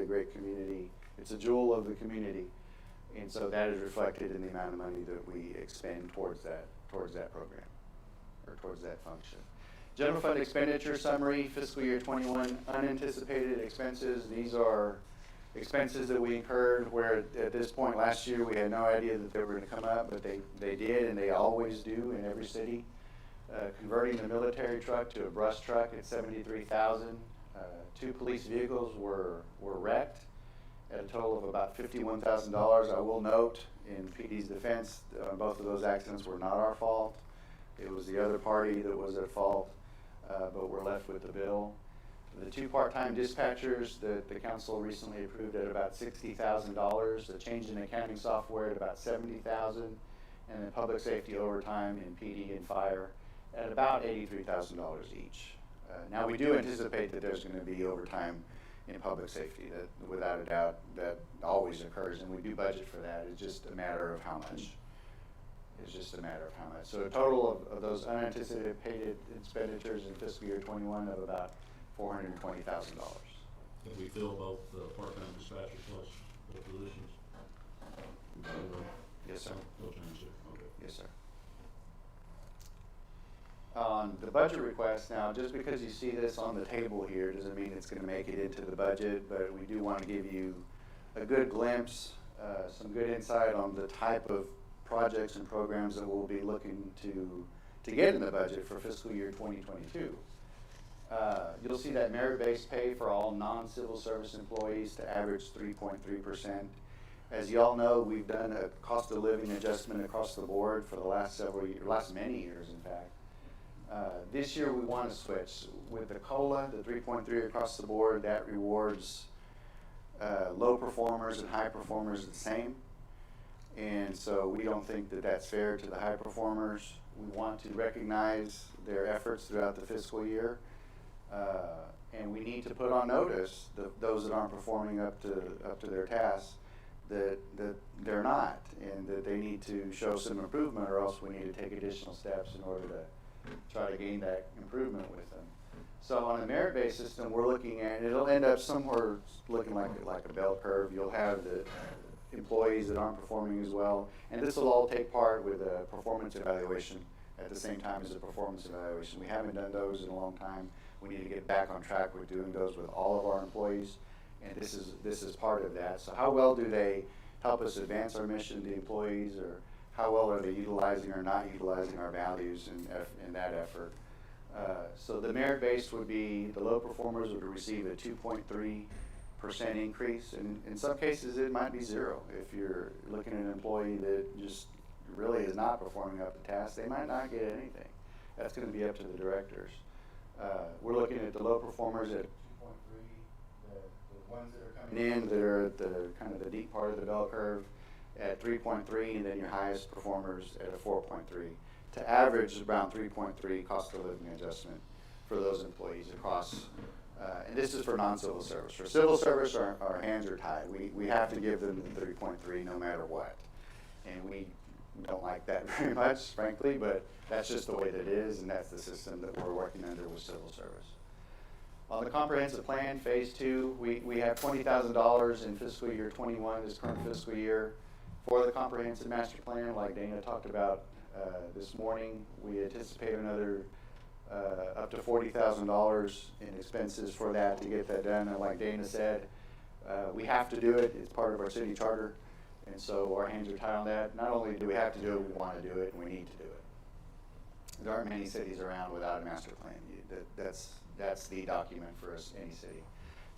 H: it's a jewel of the community. And so that is reflected in the amount of money that we expend towards that program, or towards that function. General fund expenditure summary, fiscal year 21, unanticipated expenses. These are expenses that we incurred where at this point last year we had no idea that they were going to come up, but they did, and they always do in every city. Converting the military truck to a brush truck at $73,000. 2 police vehicles were wrecked at a total of about $51,000. I will note, in PD's defense, both of those accidents were not our fault. It was the other party that was at fault, but we're left with the bill. The 2 part-time dispatchers that the council recently approved at about $60,000, the change in accounting software at about $70,000, and then public safety overtime in PD and fire at about $83,000 each. Now, we do anticipate that there's going to be overtime in public safety, that without a doubt that always occurs, and we do budget for that. It's just a matter of how much. It's just a matter of how much. So a total of those unanticipated expenditures in fiscal year 21 of about $420,000.
D: Can we fill both the part-time dispatcher plus the positions?
H: Yes, sir.
D: No change there, okay.
H: Yes, sir. On the budget request, now, just because you see this on the table here doesn't mean it's going to make it into the budget, but we do want to give you a good glimpse, some good insight on the type of projects and programs that we'll be looking to get in the budget for fiscal year 2022. You'll see that merit-based pay for all non-civil service employees to average 3.3%. As you all know, we've done a cost of living adjustment across the board for the last many years, in fact. This year we want to switch. With the COLA, the 3.3 across the board, that rewards low performers and high performers the same. And so we don't think that that's fair to the high performers. We want to recognize their efforts throughout the fiscal year. And we need to put on notice those that aren't performing up to their tasks that they're not, and that they need to show some improvement, or else we need to take additional steps in order to try to gain that improvement with them. So on a merit-based system, we're looking at, it'll end up somewhere looking like a bell curve. You'll have the employees that aren't performing as well, and this will all take part with a performance evaluation at the same time as a performance evaluation. We haven't done those in a long time. We need to get back on track with doing those with all of our employees, and this is part of that. So how well do they help us advance our mission, the employees, or how well are they utilizing or not utilizing our values in that effort? So the merit-based would be, the low performers would receive a 2.3% increase, and in some cases it might be 0. If you're looking at an employee that just really is not performing up to task, they might not get anything. That's going to be up to the directors. We're looking at the low performers at 2.3, the ones that are coming in that are at the kind of the deep part of the bell curve at 3.3, and then your highest performers at a 4.3, to average around 3.3 cost of living adjustment for those employees across. And this is for non-civil service. For civil service, our hands are tied. We have to give them the 3.3 no matter what. And we don't like that very much, frankly, but that's just the way that it is, and that's the system that we're working under with civil service. On the comprehensive plan, phase 2, we have $20,000 in fiscal year 21, this current fiscal year, for the comprehensive master plan. Like Dana talked about this morning, we anticipate another up to $40,000 in expenses for that to get that done. And like Dana said, we have to do it. It's part of our city charter. And so our hands are tied on that. Not only do we have to do it, we want to do it, and we need to do it. There aren't many cities around without a master plan. That's the document for any city.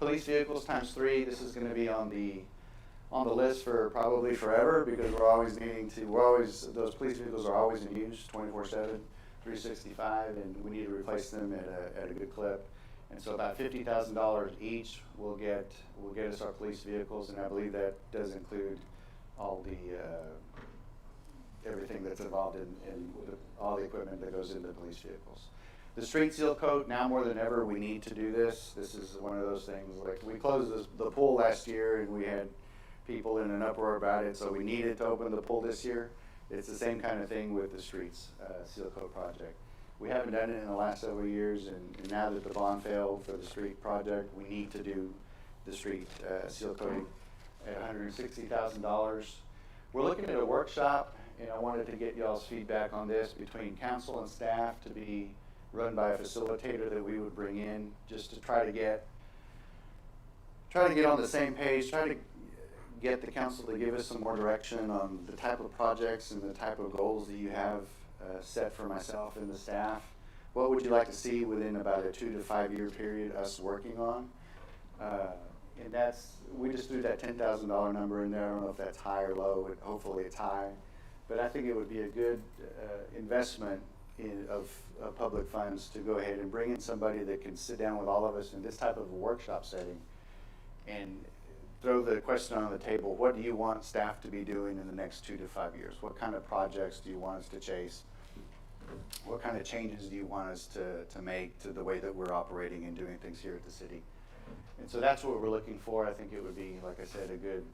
H: Police vehicles times 3. This is going to be on the list for probably forever, because those police vehicles are always in use 24/7, 365, and we need to replace them at a good clip. And so about $50,000 each will get us our police vehicles, and I believe that does include all the everything that's involved in all the equipment that goes into police vehicles. The street seal coat, now more than ever, we need to do this. This is one of those things, like we closed the pool last year and we had people in an uproar about it, so we needed to open the pool this year. It's the same kind of thing with the streets seal coat project. We haven't done it in the last several years, and now that the bond failed for the street project, we need to do the street seal coating at $160,000. We're looking at a workshop, and I wanted to get y'all's feedback on this, between council and staff, to be run by a facilitator that we would bring in, just to try to get on the same page, try to get the council to give us some more direction on the type of projects and the type of goals that you have set for myself and the staff. What would you like to see within about a 2 to 5 year period us working on? And we just threw that $10,000 number in there. I don't know if that's high or low, but hopefully it's high. But I think it would be a good investment of public funds to go ahead and bring in somebody that can sit down with all of us in this type of a workshop setting and throw the question on the table: what do you want staff to be doing in the next 2 to 5 years? What kind of projects do you want us to chase? What kind of changes do you want us to make to the way that we're operating and doing things here at the city? And so that's what we're looking for. I think it would be, like I said, a good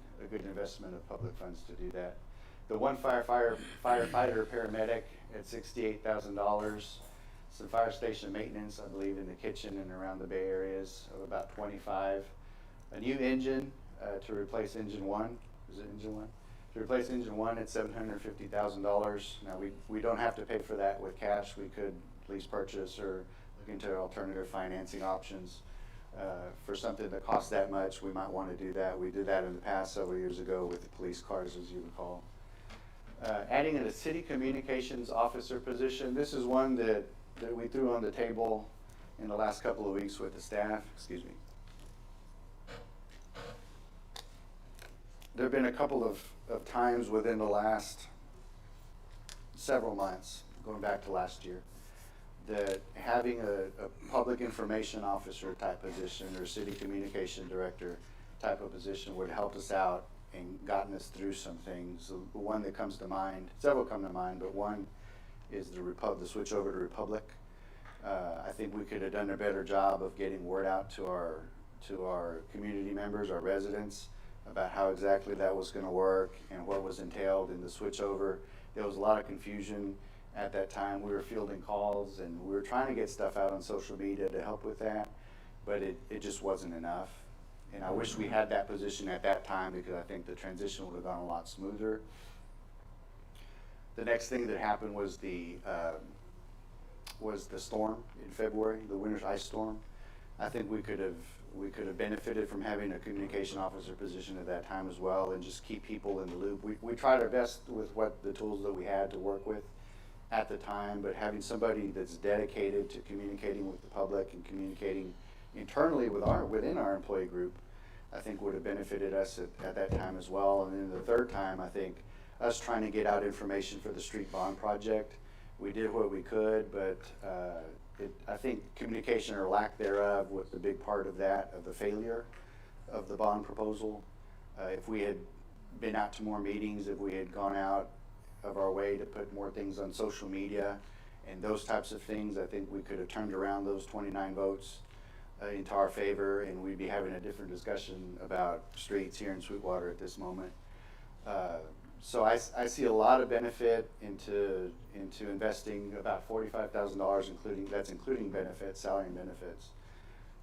H: investment of public funds to do that. The one firefighter paramedic at $68,000. Some fire station maintenance, I believe, in the kitchen and around the Bay areas of about 25. A new engine to replace engine 1. Is it engine 1? To replace engine 1 at $750,000. Now we don't have to pay for that with cash. We could lease purchase or look into alternative financing options. For something that costs that much, we might want to do that. We did that in the past several years ago with the police cars, as you recall. Adding in a city communications officer position. This is one that we threw on the table in the last couple of weeks with the staff. Excuse me. There have been a couple of times within the last several months, going back to last year, that having a public information officer type position or city communication director type of position would help us out and gotten us through some things. The one that comes to mind, several come to mind, but one is the switch over to Republic. I think we could have done a better job of getting word out to our community members, our residents, about how exactly that was going to work and what was entailed in the switch over. There was a lot of confusion at that time. We were fielding calls and we were trying to get stuff out on social media to help with that, but it just wasn't enough. And I wish we had that position at that time, because I think the transition would have gone a lot smoother. The next thing that happened was the storm in February, the winter ice storm. I think we could have benefited from having a communication officer position at that time as well, and just keep people in the loop. We tried our best with what the tools that we had to work with at the time, but having somebody that's dedicated to communicating with the public and communicating internally within our employee group, I think would have benefited us at that time as well. And then the third time, I think us trying to get out information for the street bond project, we did what we could, but I think communication or lack thereof was the big part of that, of the failure of the bond proposal. If we had been out to more meetings, if we had gone out of our way to put more things on social media and those types of things, I think we could have turned around those 29 votes into our favor, and we'd be having a different discussion about streets here in Sweetwater at this moment. So I see a lot of benefit into investing about $45,000, including benefits, salary and benefits,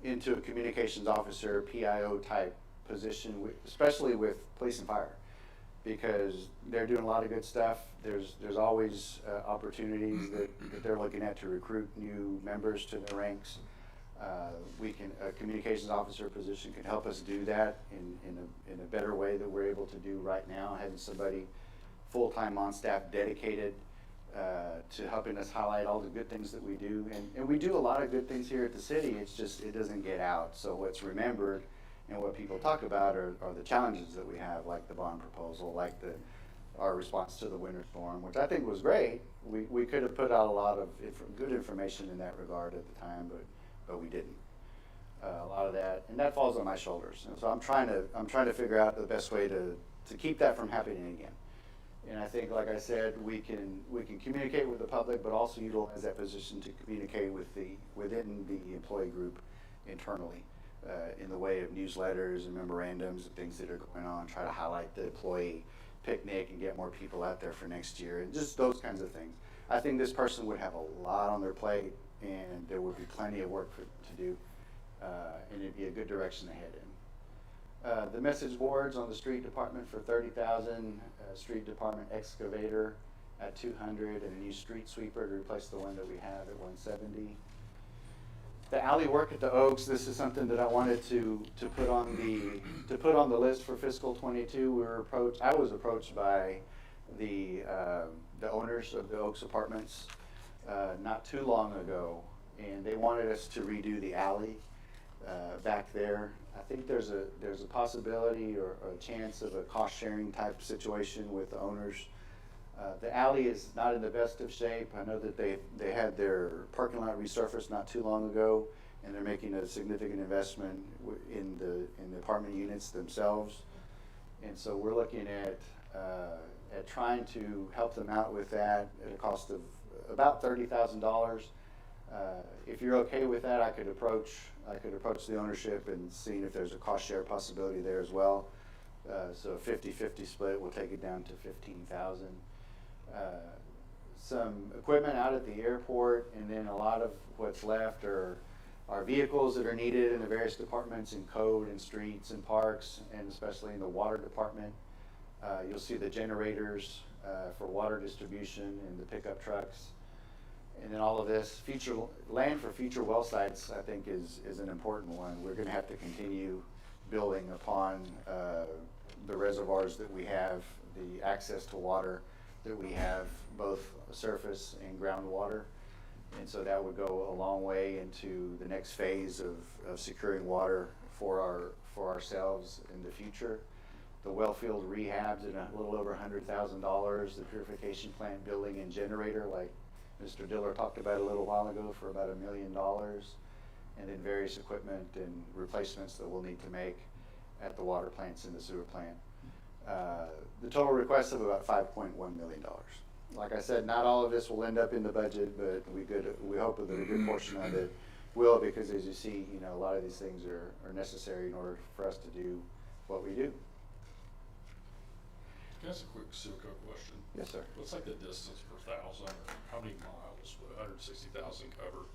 H: into a communications officer, PIO type position, especially with police and fire, because they're doing a lot of good stuff. There's always opportunities that they're looking at to recruit new members to their ranks. A communications officer position can help us do that in a better way that we're able to do right now, having somebody full-time on staff dedicated to helping us highlight all the good things that we do. And we do a lot of good things here at the city. It's just, it doesn't get out. So what's remembered and what people talk about are the challenges that we have, like the bond proposal, like our response to the winter storm, which I think was great. We could have put out a lot of good information in that regard at the time, but we didn't. A lot of that, and that falls on my shoulders. And so I'm trying to figure out the best way to keep that from happening again. And I think, like I said, we can communicate with the public, but also utilize that position to communicate within the employee group internally, in the way of newsletters and memorandums and things that are going on. Try to highlight the employee picnic and get more people out there for next year, and just those kinds of things. I think this person would have a lot on their plate, and there would be plenty of work to do, and it'd be a good direction to head in. The message boards on the street department for $30,000, street department excavator at $200, and a new street sweeper to replace the one that we have at $170. The alley work at the Oaks. This is something that I wanted to put on the list for fiscal 22. I was approached by the owners of the Oaks apartments not too long ago, and they wanted us to redo the alley back there. I think there's a possibility or a chance of a cost sharing type situation with the owners The alley is not in the best of shape. I know that they had their parking lot resurfaced not too long ago, and they're making a significant investment in the apartment units themselves. And so we're looking at trying to help them out with that at a cost of about $30,000. If you're okay with that, I could approach the ownership and seeing if there's a cost share possibility there as well. So a 50-50 split will take it down to $15,000. Some equipment out at the airport, and then a lot of what's left are vehicles that are needed in the various departments in code and streets and parks, and especially in the water department. You'll see the generators for water distribution and the pickup trucks. And then all of this future land for future well sites, I think, is an important one. We're going to have to continue building upon the reservoirs that we have, the access to water that we have, both surface and groundwater. And so that would go a long way into the next phase of securing water for ourselves in the future. The well field rehabs at a little over $100,000. The purification plant building and generator, like Mr. Diller talked about a little while ago, for about $1 million. And then various equipment and replacements that we'll need to make at the water plants and the sewer plant. The total request of about $5.1 million. Like I said, not all of this will end up in the budget, but we hope that a good portion of it will, because as you see, a lot of these things are necessary in order for us to do what we do.
F: Can I ask a quick Silco question?
H: Yes, sir.
F: What's like the distance per thousand, or how many miles would 160,000 cover?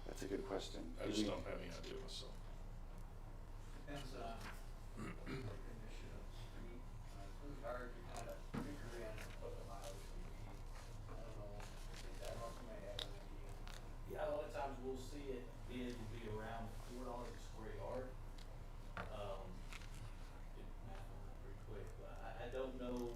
H: That's a good question.
F: I just don't have any idea myself.
C: Depends on the condition of the street. It's really hard to kind of figure in what the mileage would be. I don't know, I don't know if you may have an idea.
G: Yeah, a lot of times we'll see it bid will be around $4 a square yard. Did the math on that pretty quick, but I don't know,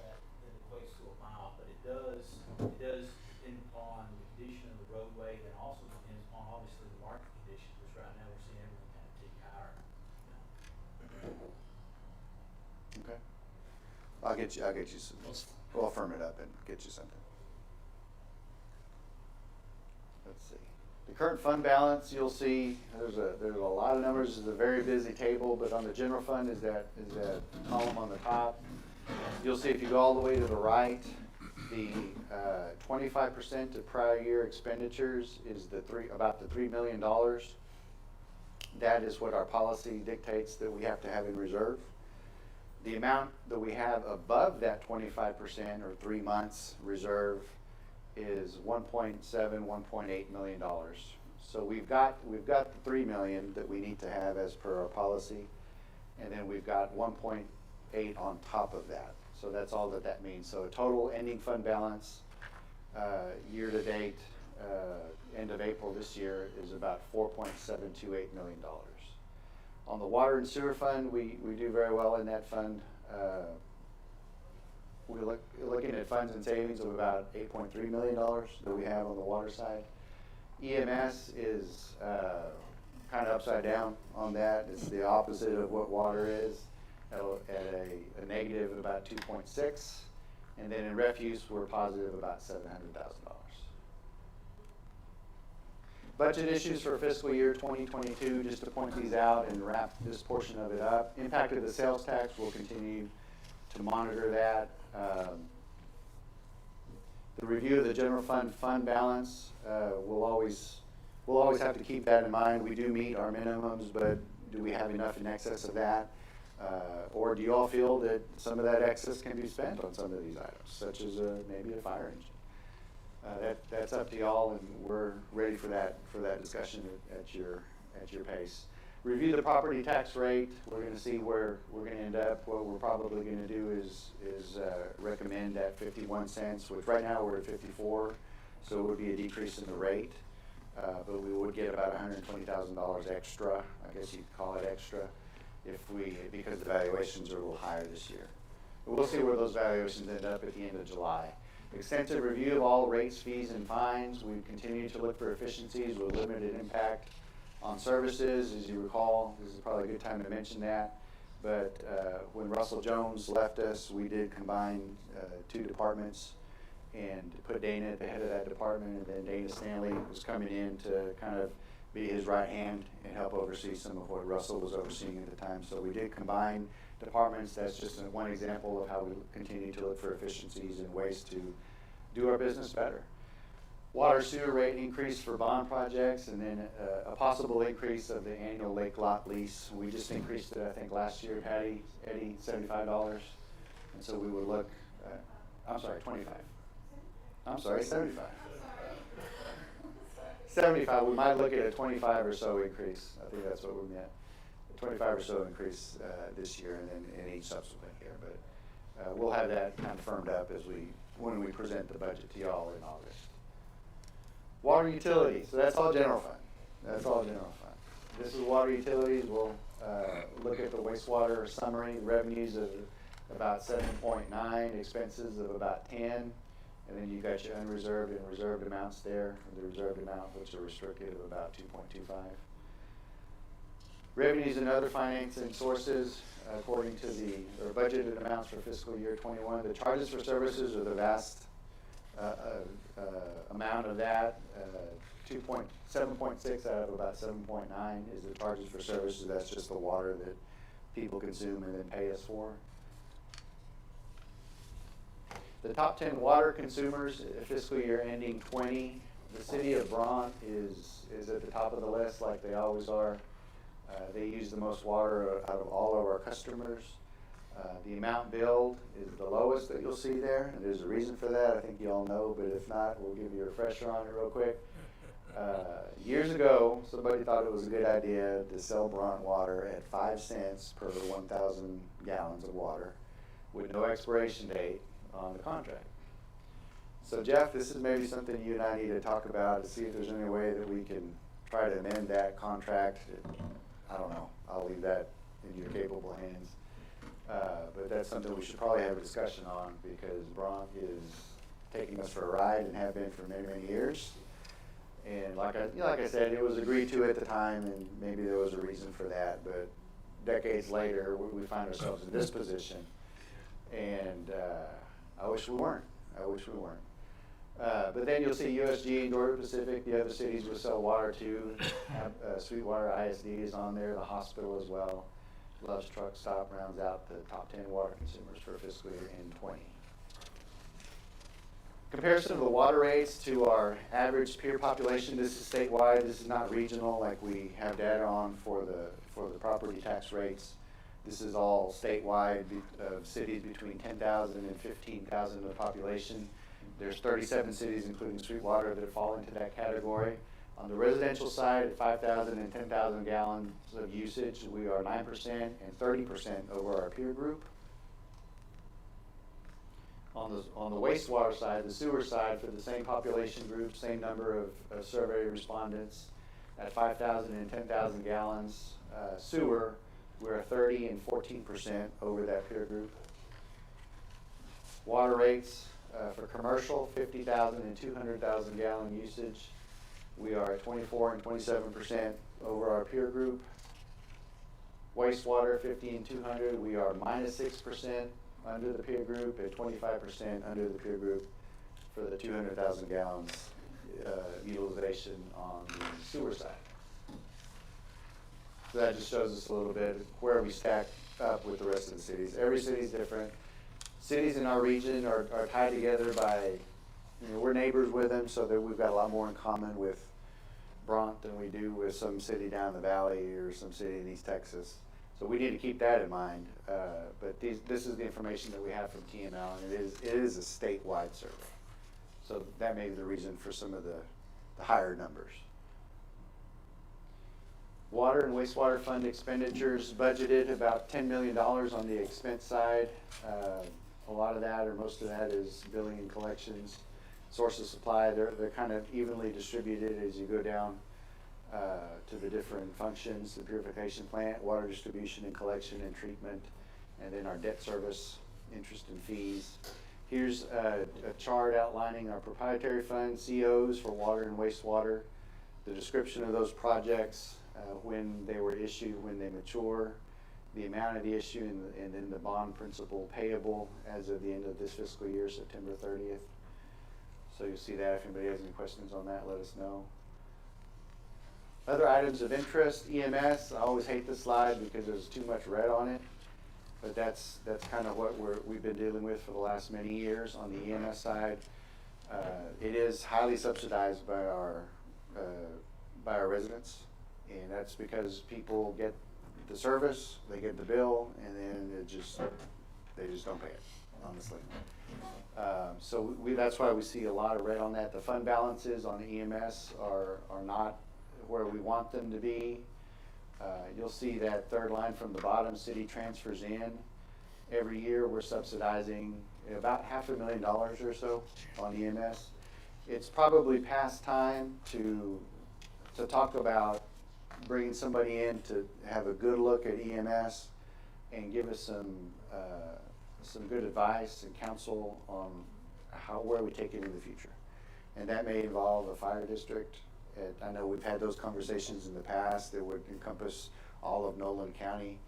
G: that equates to a mile, but it does depend upon the condition of the roadway, and also depends upon obviously the market conditions, which right now we're seeing everything kind of tick higher.
H: Okay. I'll get you some. We'll firm it up and get you something. Let's see. The current fund balance, you'll see there's a lot of numbers. This is a very busy table, but on the general fund is that column on the top. You'll see if you go all the way to the right, the 25% of prior year expenditures is about the $3 million. That is what our policy dictates that we have to have in reserve. The amount that we have above that 25% or 3 months reserve is $1.7, $1.8 million. So we've got the $3 million that we need to have as per our policy, and then we've got 1.8 on top of that. So that's all that means. So a total ending fund balance year to date, end of April this year, is about $4.728 million. On the water and sewer fund, we do very well in that fund. We're looking at funds and savings of about $8.3 million that we have on the water side. EMS is kind of upside down on that. It's the opposite of what water is, at a negative of about 2.6. And then in refuse, we're positive about $700,000. Budget issues for fiscal year 2022, just to point these out and wrap this portion of it up. Impact of the sales tax, we'll continue to monitor that. The review of the general fund balance, we'll always have to keep that in mind. We do meet our minimums, but do we have enough in excess of that? Or do you all feel that some of that excess can be spent on some of these items, such as maybe a fire engine? That's up to y'all, and we're ready for that discussion at your pace. Review the property tax rate. We're going to see where we're going to end up. What we're probably going to do is recommend at 51 cents, which right now we're at 54, so it would be a decrease in the rate. But we would get about $120,000 extra, I guess you'd call it extra, because the valuations are a little higher this year. But we'll see where those valuations end up at the end of July. Extensive review of all rates, fees, and fines. We continue to look for efficiencies with limited impact on services. As you recall, this is probably a good time to mention that. but when Russell Jones left us, we did combine two departments and put Dana at the head of that department, and then Dana Stanley was coming in to kind of be his right hand and help oversee some of what Russell was overseeing at the time. So we did combine departments. That's just one example of how we continue to look for efficiencies and ways to do our business better. Water sewer rate increase for bond projects, and then a possible increase of the annual lake lot lease. We just increased it, I think, last year, Eddie, $75. And so we would look, I'm sorry, 25. I'm sorry, 75. 75, we might look at a 25 or so increase. I think that's what we meant. A 25 or so increase this year, and then in each subsequent year. But we'll have that kind of firmed up when we present the budget to y'all in August. Water utilities, so that's all general fund. That's all general fund. This is water utilities. We'll look at the wastewater summary, revenues of about 7.9, expenses of about 10. And then you got your unreserved and reserved amounts there. The reserved amount, which are restricted, of about 2.25. Revenues and other financing sources, according to our budgeted amounts for fiscal year 21. The charges for services are the vast amount of that. 7.6 out of about 7.9 is the charges for services. That's just the water that people consume and then pay us for. The top 10 water consumers, fiscal year ending 20. The city of Brant is at the top of the list, like they always are. They use the most water out of all of our customers. The amount billed is the lowest that you'll see there, and there's a reason for that. I think you all know, but if not, we'll give you a refresher on it real quick. Years ago, somebody thought it was a good idea to sell Brant water at 5 cents per 1,000 gallons of water with no expiration date on the contract. So Jeff, this is maybe something you and I need to talk about to see if there's any way that we can try to amend that contract. I don't know. I'll leave that in your capable hands. But that's something we should probably have a discussion on, because Brant is taking us for a ride and have been for many, many years. And like I said, it was agreed to at the time, and maybe there was a reason for that. But decades later, we find ourselves in this position, and I wish we weren't. But then you'll see USG and Georgia Pacific, the other cities will sell water too. Sweetwater ISD is on there, the hospital as well. Love's Truck Stop rounds out the top 10 water consumers for fiscal year end 20. Comparison of the water rates to our average peer population. This is statewide. This is not regional like we have data on for the property tax rates. This is all statewide of cities between 10,000 and 15,000 of the population. There's 37 cities, including Sweetwater, that fall into that category. On the residential side, at 5,000 and 10,000 gallons of usage, we are 9% and 30% over our peer group. On the wastewater side, the sewer side, for the same population group, same number of survey respondents, at 5,000 and 10,000 gallons sewer, we're 30 and 14% over that peer group. Water rates for commercial, 50,000 and 200,000 gallon usage, we are at 24 and 27% over our peer group. Wastewater, 50 and 200, we are minus 6% under the peer group, at 25% under the peer group for the 200,000 gallons utilization on the sewer side. So that just shows us a little bit where we stack up with the rest of the cities. Every city is different. Cities in our region are tied together by, we're neighbors with them, so that we've got a lot more in common with Brant than we do with some city down the valley or some city in East Texas. So we need to keep that in mind. But this is the information that we have from TML, and it is a statewide survey. So that may be the reason for some of the higher numbers. Water and wastewater fund expenditures budgeted about $10 million on the expense side. A lot of that, or most of that, is billing and collections. Source of supply, they're kind of evenly distributed as you go down to the different functions: the purification plant, water distribution and collection and treatment, and then our debt service, interest and fees. Here's a chart outlining our proprietary fund, COs for water and wastewater, the description of those projects, when they were issued, when they mature,
I: the amount of the issue, and then the bond principal payable as of the end of this fiscal year, September 30th. So you'll see that. If anybody has any questions on that, let us know. Other items of interest, EMS. I always hate this slide because there's too much red on it, but that's kind of what we've been dealing with for the last many years on the EMS side. It is highly subsidized by our residents, and that's because people get the service, they get the bill, and then they just don't pay it, honestly. So that's why we see a lot of red on that. The fund balances on the EMS are not where we want them to be. You'll see that third line from the bottom, city transfers in. Every year we're subsidizing about $500,000 or so on EMS. It's probably past time to talk about bringing somebody in to have a good look at EMS and give us some good advice and counsel on where we take it in the future. And that may involve a fire district. I know we've had those conversations in the past that would encompass all of Nolan County.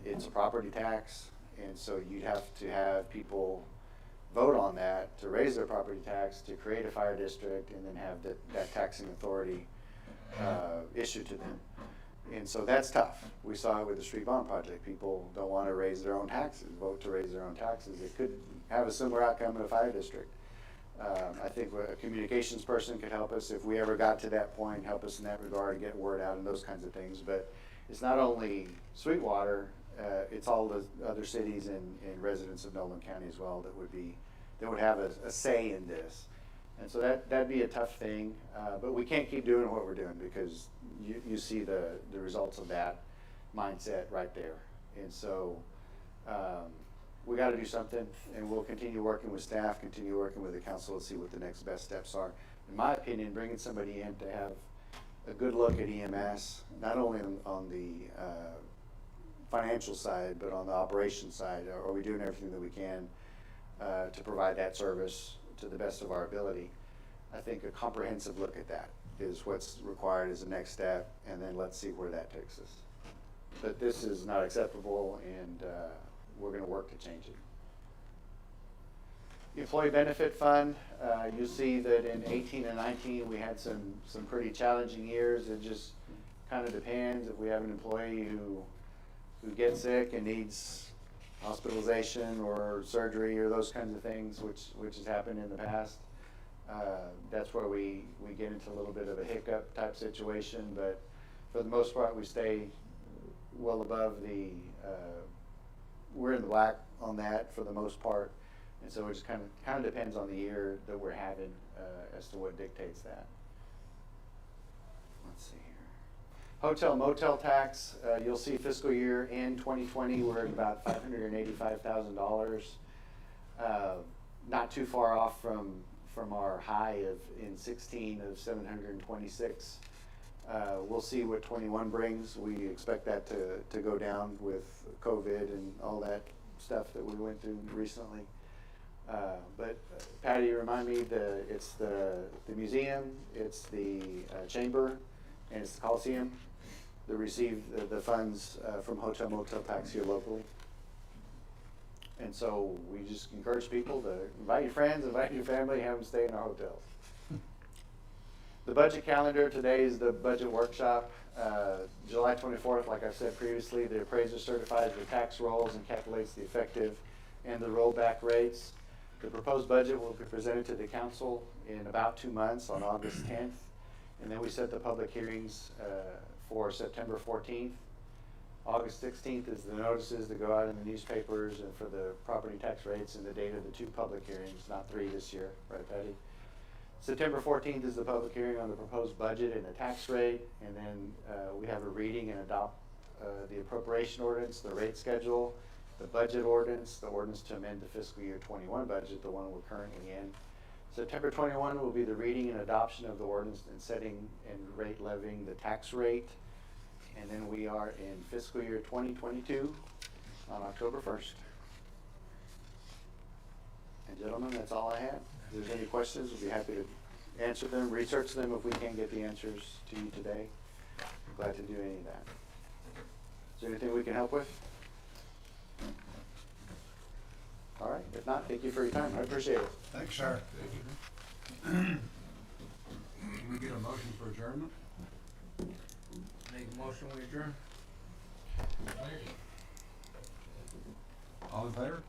I: It's a property tax, and so you'd have to have people vote on that to raise their property tax, to create a fire district, and then have that taxing authority issued to them. And so that's tough. We saw it with the street bond project. People don't want to raise their own taxes, vote to raise their own taxes. It could have a similar outcome in a fire district. I think a communications person could help us if we ever got to that point, help us in that regard and get word out and those kinds of things. But it's not only Sweetwater, it's all the other cities and residents of Nolan County as well that would have a say in this. And so that'd be a tough thing, but we can't keep doing what we're doing because you see the results of that mindset right there. And so we got to do something, and we'll continue working with staff, continue working with the council to see what the next best steps are. In my opinion, bringing somebody in to have a good look at EMS, not only on the financial side, but on the operations side. Are we doing everything that we can to provide that service to the best of our ability? I think a comprehensive look at that is what's required as the next step, and then let's see where that takes us. But this is not acceptable, and we're going to work to change it. The Employee Benefit Fund, you'll see that in 18 and 19 we had some pretty challenging years. It just kind of depends. If we have an employee who gets sick and needs hospitalization or surgery or those kinds of things, which has happened in the past, that's where we get into a little bit of a hiccup type situation. But for the most part, we stay well above we're in the black on that for the most part. And so it just kind of depends on the year that we're having as to what dictates that. Let's see here. Hotel motel tax, you'll see fiscal year in 2020 we're at about $585,000. Not too far off from our high in 16 of 726. We'll see what 21 brings. We expect that to go down with COVID and all that stuff that we went through recently. But Patty, remind me, it's the museum, it's the chamber, and it's the Coliseum that receive the funds from hotel motel tax here locally. And so we just encourage people to invite your friends, invite your family, have them stay in our hotels. The budget calendar, today is the budget workshop. July 24th, like I've said previously, the appraiser certifies the tax rolls and calculates the effective and the rollback rates. The proposed budget will be presented to the council in about 2 months on August 10th. And then we set the public hearings for September 14th. August 16th is the notices that go out in the newspapers and for the property tax rates and the date of the 2 public hearings, not 3 this year, right, Patty? September 14th is the public hearing on the proposed budget and the tax rate, and then we have a reading and adopt the appropriation ordinance, the rate schedule, the budget ordinance, the ordinance to amend the fiscal year 21 budget, the one we're currently in. September 21 will be the reading and adoption of the ordinance and setting and rate levying the tax rate. And then we are in fiscal year 2022 on October 1st. And gentlemen, that's all I have. If there's any questions, we'll be happy to answer them, research them if we can't get the answers to you today. I'm glad to do any of that. there anything we can help with? All right, if not, thank you for your time, I appreciate it.
A: Thanks, sir. Can we get a motion for adjournment?
B: Make a motion, we adjourn.
A: All in favor?